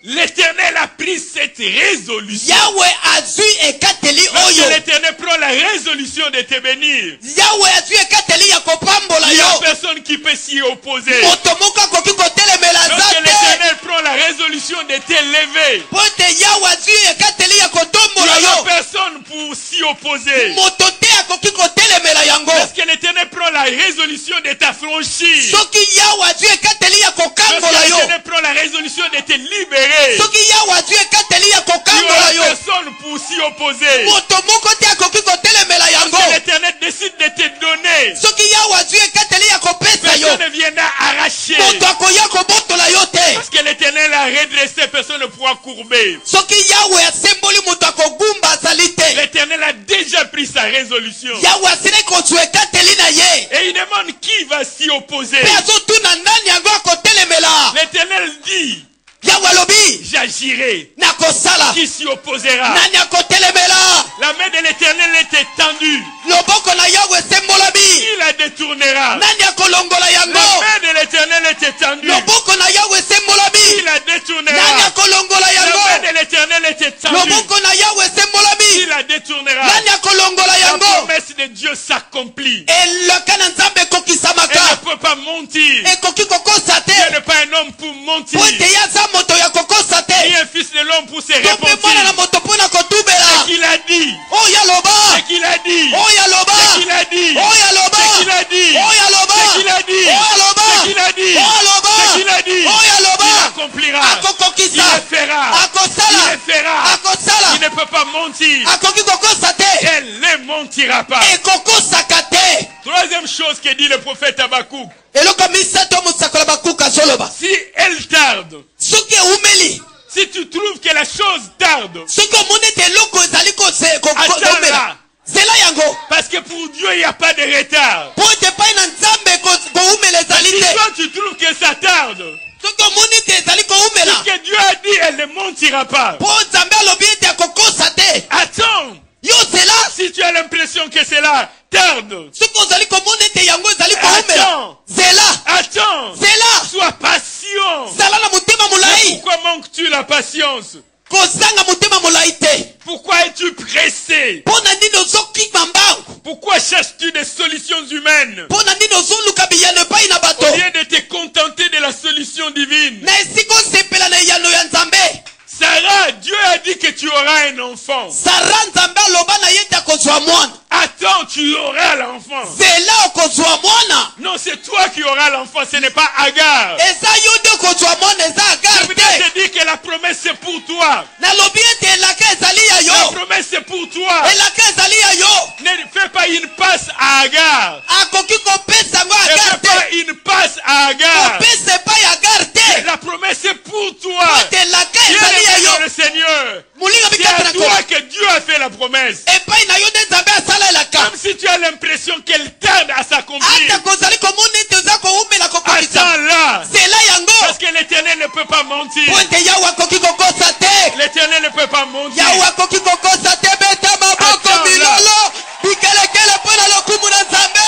L'Éternel a pris cette résolution. yawe azwi ekateli Lorsque oyo l'Éternel prend la résolution de te bénir, yawe azwi ekateli ya kopambola il n'y a yo personne qui peut s'y opposer. moto moko akoki kotelemela Lorsque za te l'Éternel prend la résolution de t'élever, po ete yawe azwi ekateli ya il kotombola n'y a yo personne pour s'y opposer. moto te akoki kotelemela yango Lorsque l'Éternel prend la résolution de t'affranchir, soki yawe azwi ekateli ya lorsque kokangola yo l'Éternel prend la résolution de te libérer, soki yawe azwi ekateli ya il n'y kokangola aura yo personne pour s'y opposer. moto moko te akoki kotelemela yango Lorsque l'Éternel décide de te donner, soki yawe azwi ekateli ya kopesa yo personne ne viendra arracher. moto akoya kobotola yo te Parce que l'Éternel a redressé, personne ne pourra courber. soki yawe asemboli moto akogumba azali te L'Éternel a déjà pris sa résolution. yawe asilaki kozwa ekateli na ye Et il demande qui va s'y opposer. mpe azotuna nani yango akotelemela L'Éternel dit, yawe alobi j'agirai. nakosala Qui s'y opposera? nani akotelemela La main de l'Éternel est étendue. loboko na yawe esembolami Qui la détournera? nani akolongola La yango main de l'Éternel l'Éternel est étendue. loboko na yawe Qui esembolami la nani détournera? akolongola La main yango de l'Éternel est étendue. loboko na yawe Qui esembolami la détournera? nani akolongola La yango promesse de Dieu s'accomplit. elaka na nzambe Elle ekokisamaka ne peut pas mentir. ekoki kokosa Dieu te n'est pas un homme pour mentir, po ete ye aza moto ya kokosa ni te un fils de l'homme pour se to mpe mwana na repentir. moto mpo na Ce kotubela qu'il a dit, oyo aloba ce qu'il a dit, oyo aloba ce qu'il a dit, oyo aloba ce qu'il a dit, oyo aloba ce qu'il a dit, oyo aloba ce qu'il a dit, oyo aloba ce qu'il a dit, oyo il aloba accomplira, il akokokisa le fera, il akosala le fera. akosala Il ne peut pas mentir. akoki kokosa te Elle ne mentira pas. ekokosaka te Troisième chose que dit le prophète Habakkuk, eloko misato mosakola bakuka azoloba si elle tarde, soki eumeli si tu trouves que la chose tarde, soki omoni ete eloko ezali attends komela là. zela yango Parce que pour Dieu, il n'y a pas de retard. po ete epai na nzambe koumela ezali Si te toi tu trouves que ça tarde, soki omoni ete ezali koumela ce que Dieu a dit, elle ne mentira pas. po nzambe alobi ete akokosa te Attends, yo zela si tu as l'impression que cela tarde, soki ozali komona ete yango ezali koumela attends, zela attends, zela sois patient. zala na motema Mais molai pourquoi manques-tu la patience? kozanga motema molai te Pourquoi es-tu pressé? mpo na nini ozokima mbangu Pourquoi cherches-tu des solutions humaines mpo na nini ozoluka biyano epai na bato au lieu de te contenter de la solution divine? na esika osepela na eyano ya nzambe Sarah, Dieu a dit que tu auras un enfant. sara nzambe aloba na ye ete akozwa mwana Attends, tu auras l'enfant. zela okozwa mwana Non, c'est toi qui auras l'enfant, ce n'est pas Agar. eza yo nde okozwa mwana eza Je agar voudrais te te dire que la promesse c'est pour toi. nalobi ete elaka ezali ya La yo promesse c'est pour toi. elaka ezali ya yo Ne fais pas une passe à Agar. akoki kopesa yango Ne agar fais te pas une passe à Agar. kopesa epai agar te La promesse c'est pour toi. ete elaka Bien ezali ya aimé yo dans le Seigneur. molinga C'est mikati à na toi nkolo que Dieu a fait la promesse. epai na yo nde nzambe asala elaka Même si tu as l'impression qu'elle tarde à s'accomplir. ata kozali komona ete oza koumela kokokisa Attends là. zela yango Parce que l'Éternel ne peut pas mentir. po ete yawe akoki kokosa te L'Éternel ne peut pas mentir. yawe akoki kokosa te beta maboko Attends, milolo bikelekele mpo na lokumu na nzambe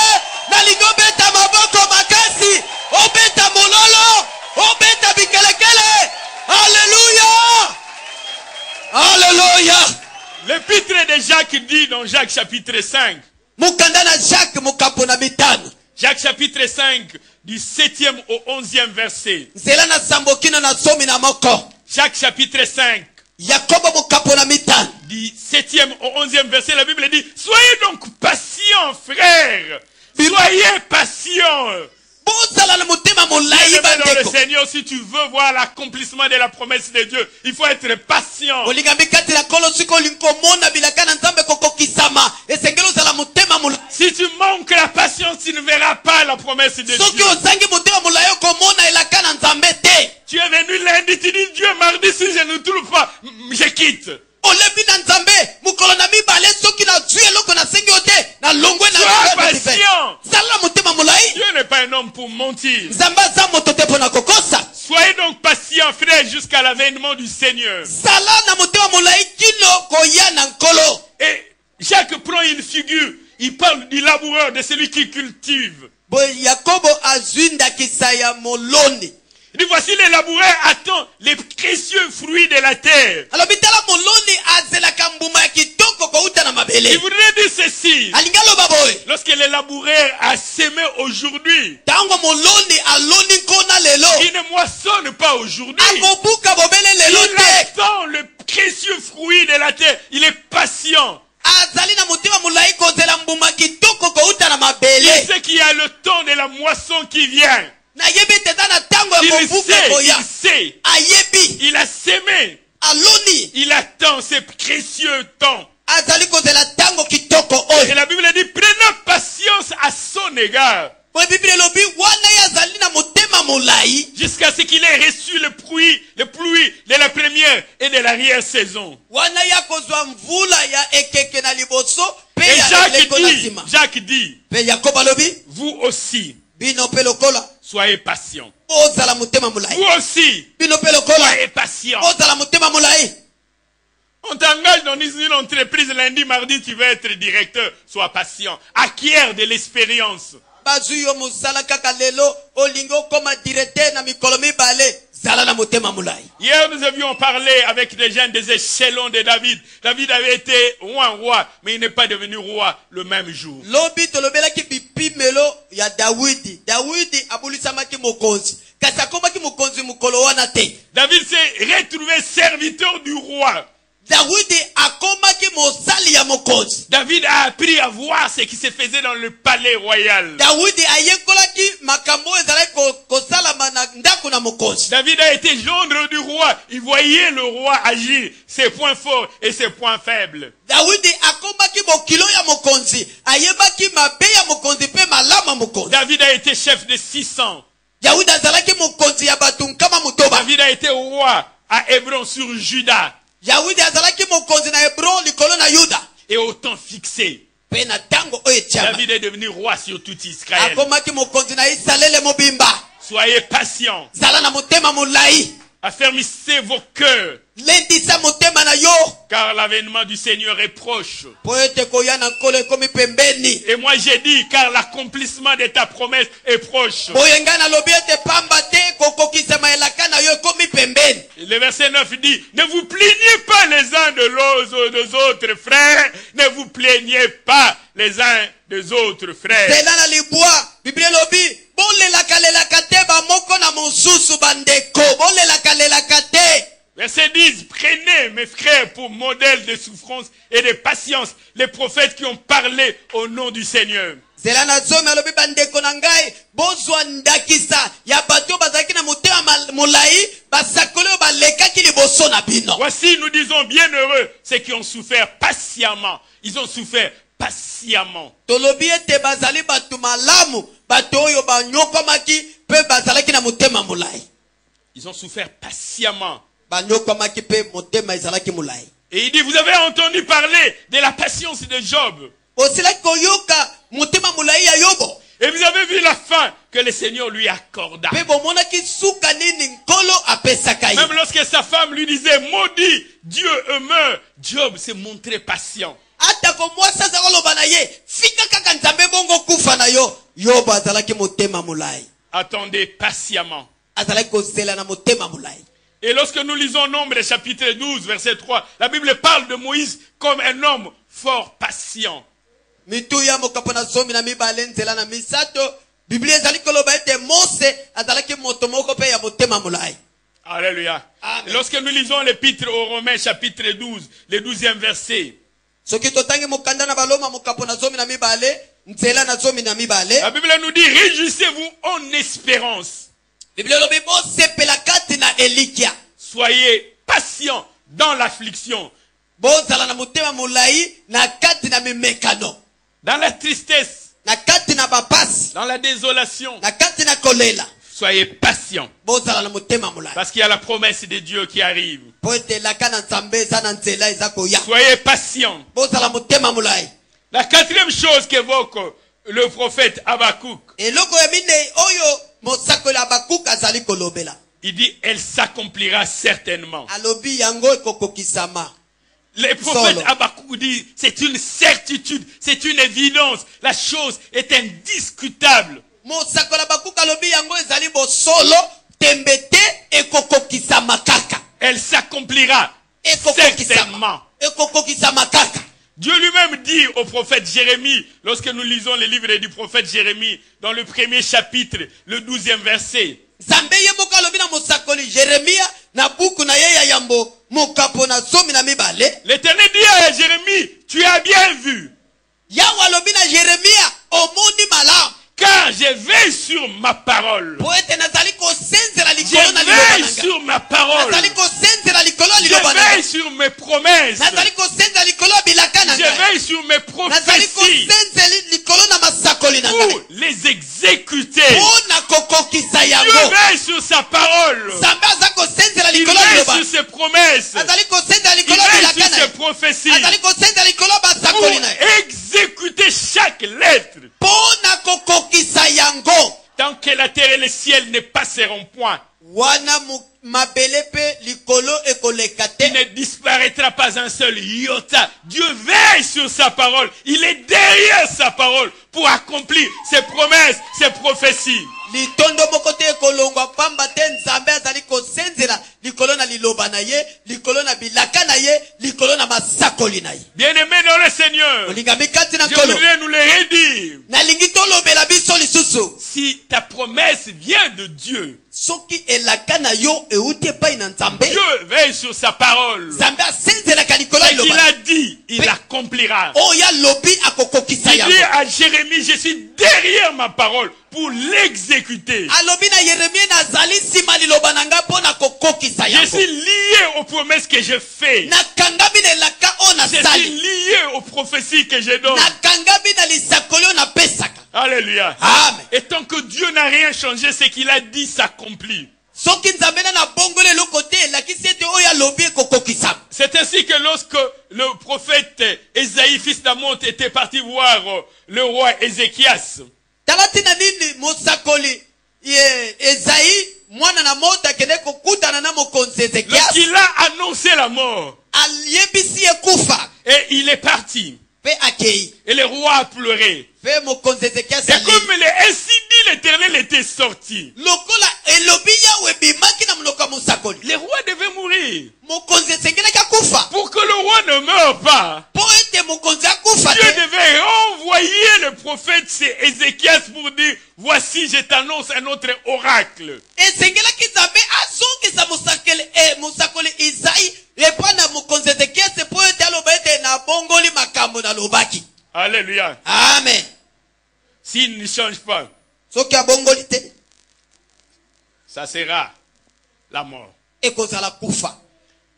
nalingi obeta maboko makasi obeta mololo obeta bikelekele alleluya alleluya L'épître de Jacques dit dans Jacques chapitre 5. mukanda na jacques mokambo na mitano Jacques chapitre 5 du 7e au 11e verset. nzela na sambo kino na somi na moko Jacques chapitre 5 yakobo mokambo na mitano du 7e au 11e verset. La Bible dit, soyez donc patients frères. Soyez patients. bozala na motema molai Bien-aimé dans le bandeko Seigneur, si tu veux voir l'accomplissement de la promesse de Dieu, il faut être patient. olingambi kati na kolo soki olingi komona bilaka na nzambe kokokisama esengeli ozala motema molai Si tu manques la patience, tu ne verras pas la promesse de soki Dieu. ozangi motema molai okomona elaka na nzambe te Tu es venu lundi, tu dis Dieu, mardi, si je ne trouve pas, je quitte. olebi na nzambe mokolo na mibale soki nazwi eloko nasengi yo te nalongwe na Sois patient. zala na motema molai Dieu n'est pas un homme pour mentir. nzambe aza moto te mpo na kokosa Soyez donc patients, frères, jusqu'à l'avènement du Seigneur. zala na motema molai kino koya na nkolo Et Jacques prend une figure. Il parle du laboureur, de celui qui cultive. boye yakobo azwi ndakisa ya moloni Il dit, voici les laboureurs attendent les précieux fruits de la terre. alobi tala moloni azelaka mbuma ya kitoko kouta na Il mabele voudrait dire ceci. alingi aloba boye Lorsque les laboureurs a semé aujourd'hui, ntango moloni aloni nkona lelo il ne moissonne pas aujourd'hui. akobuka bobele lelo Il te attend le précieux fruit de la terre. Il est patient. azali na motema molai kozela mbuma kitoko kouta na Il mabele sait qu'il y a le temps de la moisson qui vient. nayebi ete eza na ntango ya Il kobuka koya sait. ayebi Il a semé. aloni Il attend ces précieux temps. azali kozela ntango kitoko Et oyo la Bible dit, prenez patience à son égard. oyo biblia elobi wana ye azali na motema molai Jusqu'à ce qu'il ait reçu le pluie de la première et de l'arrière-saison. wana ye akozwa mvula ya ekeke na liboso mpe Et ya leko na nsima Jacques dit, mpe yakobo alobi vous aussi, bino mpe lokola soyez patients. ozala motema molai Vous aussi, bino mpe lokola soyez patients. ozala motema molai On t'engage dans une entreprise lundi, mardi, tu veux être directeur. Sois patient. Acquiert de l'expérience. bazwi yo mosala kaka lelo olingi okoma directeur na mikolo mibale zala na motema mulai. Hier, nous avions parlé avec des gens des échelons de David. David avait été roi, mais il n'est pas devenu roi le même jour. Lobi tolobelaki bipimelo ya Dawidi. Dawidi abulisamaki mokonzi. Kasi akomaki mokonzi mukolo wana te. David s'est retrouvé serviteur du roi. Dawidi akomaki mosali ya mokonzi. David a appris à voir ce qui se faisait dans le palais royal. Dawidi ayekolaki makambo ezalaki kosalama na ndako na mokonzi. David a été gendre du roi. Il voyait le roi agir, ses points forts et ses points faibles. Dawidi akomaki mokilo ya mokonzi. Ayebaki mabe ya mokonzi pe malama mokonzi. David a été chef de 600. Dawidi azalaki mokonzi ya batu nkama mutoba. David a été roi à Hébron sur Juda. Dawidi azalaki mokonzi na Hebron likolo na Yuda. Et au temps fixé, Pe na tango oyo chama. David est devenu roi sur tout Israël. Akomaki mokonzi na Israele mobimba. Soyez patients. Zala na motema mulai. Affermissez vos cœurs, Lendisa motema na yo. car l'avènement du Seigneur est proche. Po ete koya na nkolo ekomi pembeni. Et moi j'ai dit, car l'accomplissement de ta promesse est proche. Boyenga na lobi ete pamba te kokokisama elaka na yo ekomi pembeni. Le verset 9 dit, ne vous plaignez pas les uns des autres frères, ne vous plaignez pas les uns des autres frères. Zela na libwa. Biblia lobi. Bolelaka lelaka te ba moko na mosusu bandeko. Bolelaka lelaka te. Verset 10, prenez mes frères pour modèle de souffrance et de patience, les prophètes qui ont parlé au nom du Seigneur. Zela na zomi alobi bandeko na ngai bozwa ndakisa ya bato bazalaki na motema mulai basakoli oyo balekaki liboso na bino. Voici, nous disons bienheureux ceux qui ont souffert patiemment. Ils ont souffert patiemment. Tolobi ete bazali batu malamu bato oyo banyokwamaki pe bazalaki na motema mulai. Ils ont souffert patiemment. Banyokwamaki pe motema ezalaki mulai. Et il dit, vous avez entendu parler de la patience de Job. Osilaki koyoka motema mulai ya Yobo. Et vous avez vu la fin que le Seigneur lui accorda. Pe bomonaki suka nini nkolo apesaka ye. Même lorsque sa femme lui disait, maudit, Dieu meurt, Job s'est montré patient. Atako mwasa za koloba na ye fika kaka nzambe bongo kufa na yo. Yobo azalaki motema mulai. Attendez patiemment. Azalaki kozela na motema mulai. Et lorsque nous lisons Nombre chapitre 12, verset 3, la Bible parle de Moïse comme un homme fort patient. Mitu ya mokapona zomi na mibale nzela na misato. Biblia ezali koloba ete Mose azalaki moto moko pe ya motema mulai. Alléluia. Amen. Et lorsque nous lisons l'épître aux Romains chapitre 12, le 12e verset, Soki totangi mokanda na baloma mokapona zomi na mibale nzela na zomi na mibale. la Bible nous dit, réjouissez-vous en espérance. Biblia lobi bosepela kati na elikia. Soyez patients dans l'affliction, Bozala na motema mulai na kati na mimekano. dans la tristesse, Na kati na bapasi. dans la désolation. Na kati na kolela. Soyez patients, Bozala na motema mulai. parce qu'il y a la promesse de Dieu qui arrive. Po ete laka na nzambe eza na nzela eza koya. Soyez patients. Bozala motema mulai. La quatrième chose qu'évoque le prophète Habakkuk, Eloko ya mine oyo mosakoli Habakkuk azali kolobela. il dit, elle s'accomplira certainement. Alobi yango ekokokisama. Le prophète Solo. Habakkuk dit, c'est une certitude, c'est une évidence, la chose est indiscutable. Mosakoli Habakkuk alobi yango ezali bosolo tembete ekokokisama kaka. Elle s'accomplira Ekokokisama. certainement. Ekokokisama kaka. Dieu lui-même dit au prophète Jérémie, lorsque nous lisons le livre du prophète Jérémie, dans le premier chapitre, le 12e verset, Nzambe ye moko alobi na mosakoli Jeremia na buku na ye ya yambo mokapo na zomi na mibale. l'Éternel dit à Jérémie, tu as bien vu, Yawe alobi na Jeremia omoni malamu. car je veille sur ma parole. Po ete nazali kosenzela Je likolo na liloba veille nanga. sur ma parole. Nazali kosenzela likolo ya Je liloba nanga. veille sur mes promesses. Nazali kosenzela likolo ya bilaka na Je ngai. veille sur mes Nazali prophéties kosenzela likolo na masakoli na ngai. pour les exécuter. Pona kokokisa Dieu yango. veille sur sa parole. Nzambe aza kosenzela Il likolo ya veille liloba. sur ses promesses. Azali kosenzela Il likolo ya veille bilaka sur na ses ye. prophéties Azali kosenzela likolo ya pour basakoli na ye. exécuter chaque lettre. Pona kokokisa yango. Tant que la terre et le ciel ne passeront point, wana mabele pe likolo ekoleka il te ne disparaîtra pas un seul iota. Dieu veille sur sa parole. Il est derrière sa parole pour accomplir ses promesses, ses prophéties. litondo moko te ekolongwa pamba te nzambe azali kosenzela likolo na liloba na ye, likolo na bilaka na ye, likolo na masakoli na ye. Bien-aimés dans le Seigneur, olingami kati na je nkolo voudrais nous le redire. nalingi tolobela biso lisusu Si ta promesse vient de Dieu, soki elaka na yo euti epai na nzambe Dieu veille sur sa parole. nzambe asenzelaka likolo ya Ce qu'il liloba a dit, il accomplira. oyo alobi akokokisa Il dit yango. à Jérémie, je suis derrière ma parole pour l'exécuter. alobi na yeremie nazali nsima liloba na ngai mpo na kokokisa Je yango. suis lié aux promesses que je fais. nakangami na elaka oyo Je suis nasali lié aux prophéties que je donne. nakangami na lisakoli oyo napesaka. Alléluia. amen. Et tant que Dieu n'a rien changé, ce qu'il a dit s'accomplit. soki nzambe na nabongoli eloko te elakisi ete oyo alobi ekokokisama. C'est ainsi que lorsque le prophète Ésaïe, fils d'Amon, était parti voir le roi Ézéchias, tala ntina nini mosakoli ezayi mwana na moto akende kokutana na mokonzi ezekiasi lorsqu'il a annoncé la mort, ayebisi ekufa et il est parti, mpe akei et le roi a pleuré. mpe mokonzi ezekiasi Et alei comme ainsi dit l'Éternel était sorti, lokola elobi yawe ebimaki na monoko ya mosakoli le roi devait mourir. mokonzi esengelaki akufa Pour que le roi ne meure pas, mpo ete mokonzi akufa Dieu te devait envoyer le prophète chez Ézéchias pour dire, voici je t'annonce un autre oracle. esengelaki nzambe azongisa mosakoli izai epai na mokonzi ezekiasi mpo ete aloba ete nabongoli makambo nalobaki. Alléluia. amen. S'il ne change pas, soki abongoli te ça sera la mort. ekozala kufa.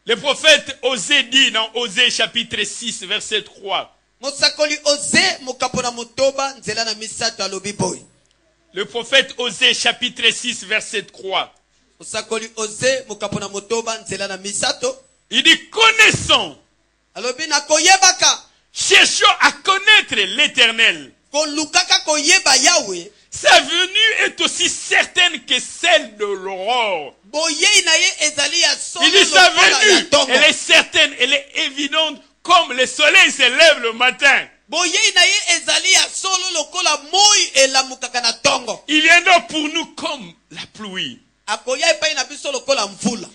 Le prophète Osée dit dans Osée chapitre 6 verset 3, mosakoli oze mokapo na motoba nzela na misato alobi boye. le prophète Osée chapitre 6 verset 3, mosakoli oze mokapo na motoba nzela na misato il dit, connaissons, alobi na koyebaka cherchons à connaître l'Éternel. kolukaka koyeba yawe Sa venue est aussi certaine que celle de l'aurore. boyei na ye ezali ya solo Il dit sa lokola ya venue, ntongo. elle est certaine, elle est évidente comme le soleil se lève le matin. boyei na ye ezali ya solo lokola moi elamukaka na ntongo. Il viendra pour nous comme la pluie. akoya epai na biso lokola mvula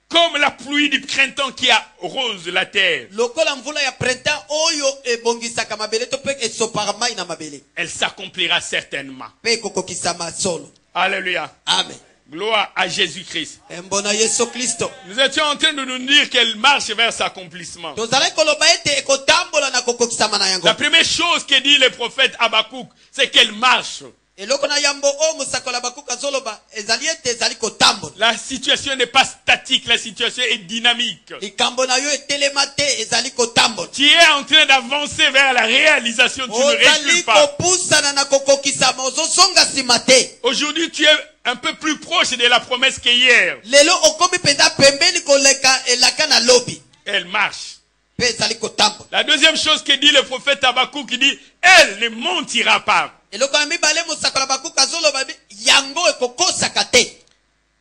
Comme la pluie du printemps qui arrose la terre. lokola mvula ya printemps oyo ebongisaka mabele to mpe esopaka mai na mabele Elle s'accomplira certainement. mpe ekokokisama solo. Alléluia. amen. Gloire à Jésus-Christ. embo na yesu kristo. Nous étions en train de nous dire qu'elle marche vers son accomplissement. tozalaki koloba ete ekotambola na kokokisama na yango. La première chose que dit le prophète Habakkuk, c'est qu'elle marche. eloko na yambo oyo mosakoli abakuki azoloba ezali ete ezali kotambola. La situation n'est pas statique, la situation est dynamique. likambo na yo etelema te ezali kotambola. Tu es en train d'avancer vers la réalisation, tu ne ozali recules pas. kopusana na kokokisama ozozonga nsima te. Aujourd'hui, tu es un peu plus proche de la promesse qu'hier. lelo okomi mpenza pembeni koleka elaka na lobi Elle marche. mpe ezali kotambola. La deuxième chose que dit le prophète Habakkuk, il dit, elle ne mentira pas. eloko na mibale mosakoli abakuki azoloba yango ekokosaka te.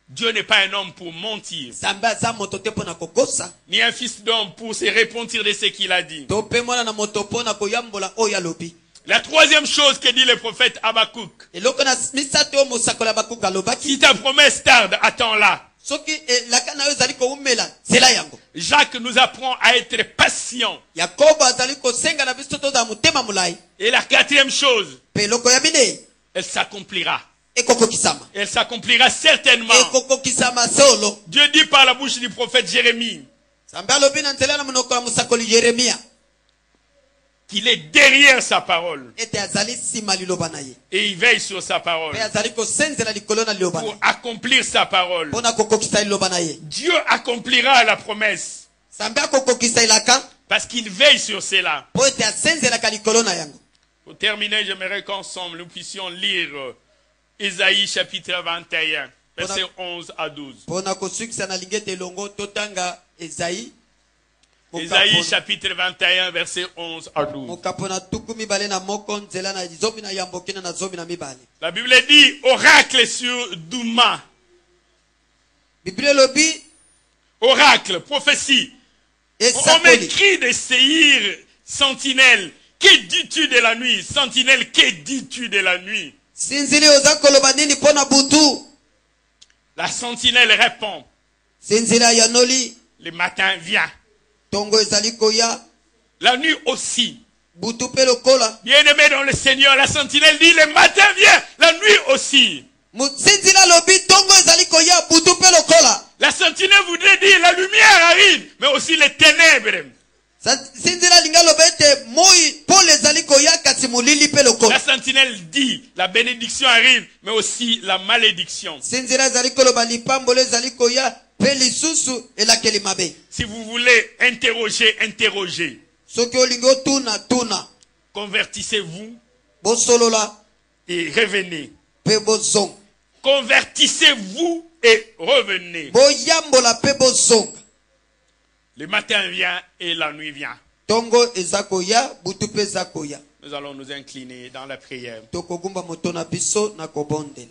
Dieu n'est pas un homme pour mentir, nzambe aza moto te mpo na kokosa ni un fils d'homme pour se repentir de ce qu'il a dit. to mpe mwana na moto mpo na koyambola oyo alobi. La troisième chose que dit le prophète Habakkuk, eloko na misato oyo mosakoli abakuki alobaki si ta promesse tarde, attends-la. soki elaka na yo ezali koumela nzela yango. Jacques nous apprend à être patient. yakobo azali kosenga na biso tozala motema molai. Et la quatrième chose, mpe eloko ya minei elle s'accomplira. ekokokisama. Elle s'accomplira certainement. ekokokisama solo. Dieu dit par la bouche du prophète Jérémie nzambe alobi na nzela na monoko ya mosakoli yeremia qu'il est derrière sa parole. ete azali nsima liloba na ye Et il veille sur sa parole mpe azali kosenzela likolo na liloba na pour ye accomplir sa parole. mpo na kokokisa liloba na ye. Dieu accomplira la promesse nzambe akokokisa elaka parce qu'il veille sur cela. mpo ete asenzelaka likolo na yango. Pour terminer, j'aimerais qu'ensemble nous puissions lire Ésaïe chapitre 21, versets 11 à 12. mpo na kosukisa nalingi ete elongo totanga ezayi Ésaïe chapitre 21, verset 11 à 12. mokapo na tuku mibale na moko nzela na zomi na yambokina na zomi na mibale. La Bible dit oracle sur Douma. Bible lobi Oracle, prophétie. On m'écrit de Séhir, sentinelle. Que dis-tu de la nuit? Sentinelle, que dis-tu de la nuit? Sinzili oza koloba nini pona butu? La sentinelle répond. Sinzila yanoli. Le matin vient. Tongo ezali koya. La nuit aussi. Butu pe lokola. Bien-aimé dans le Seigneur, la sentinelle dit le matin vient, la nuit aussi. Sinzila lobi tongo ezali koya butu pe lokola. La sentinelle voudrait dire la lumière arrive, mais aussi les ténèbres. Sinzila linga lobete moi pole ezali koya kati mulili pe lokola. La sentinelle dit la bénédiction arrive, mais aussi la malédiction. Sinzila ezali koloba lipambolo ezali koya pe lisusu elakeli mabe. Si vous voulez interroger, interrogez. Soki olingo tuna tuna. Convertissez-vous bosolola et revenez. Pe bozong. Convertissez-vous et revenez. Boyambola pe bozong. Le matin vient et la nuit vient. Tongo ezakoya, butu pe zakoya. Nous allons nous incliner dans la prière. Tokogumba motona biso na kobondela.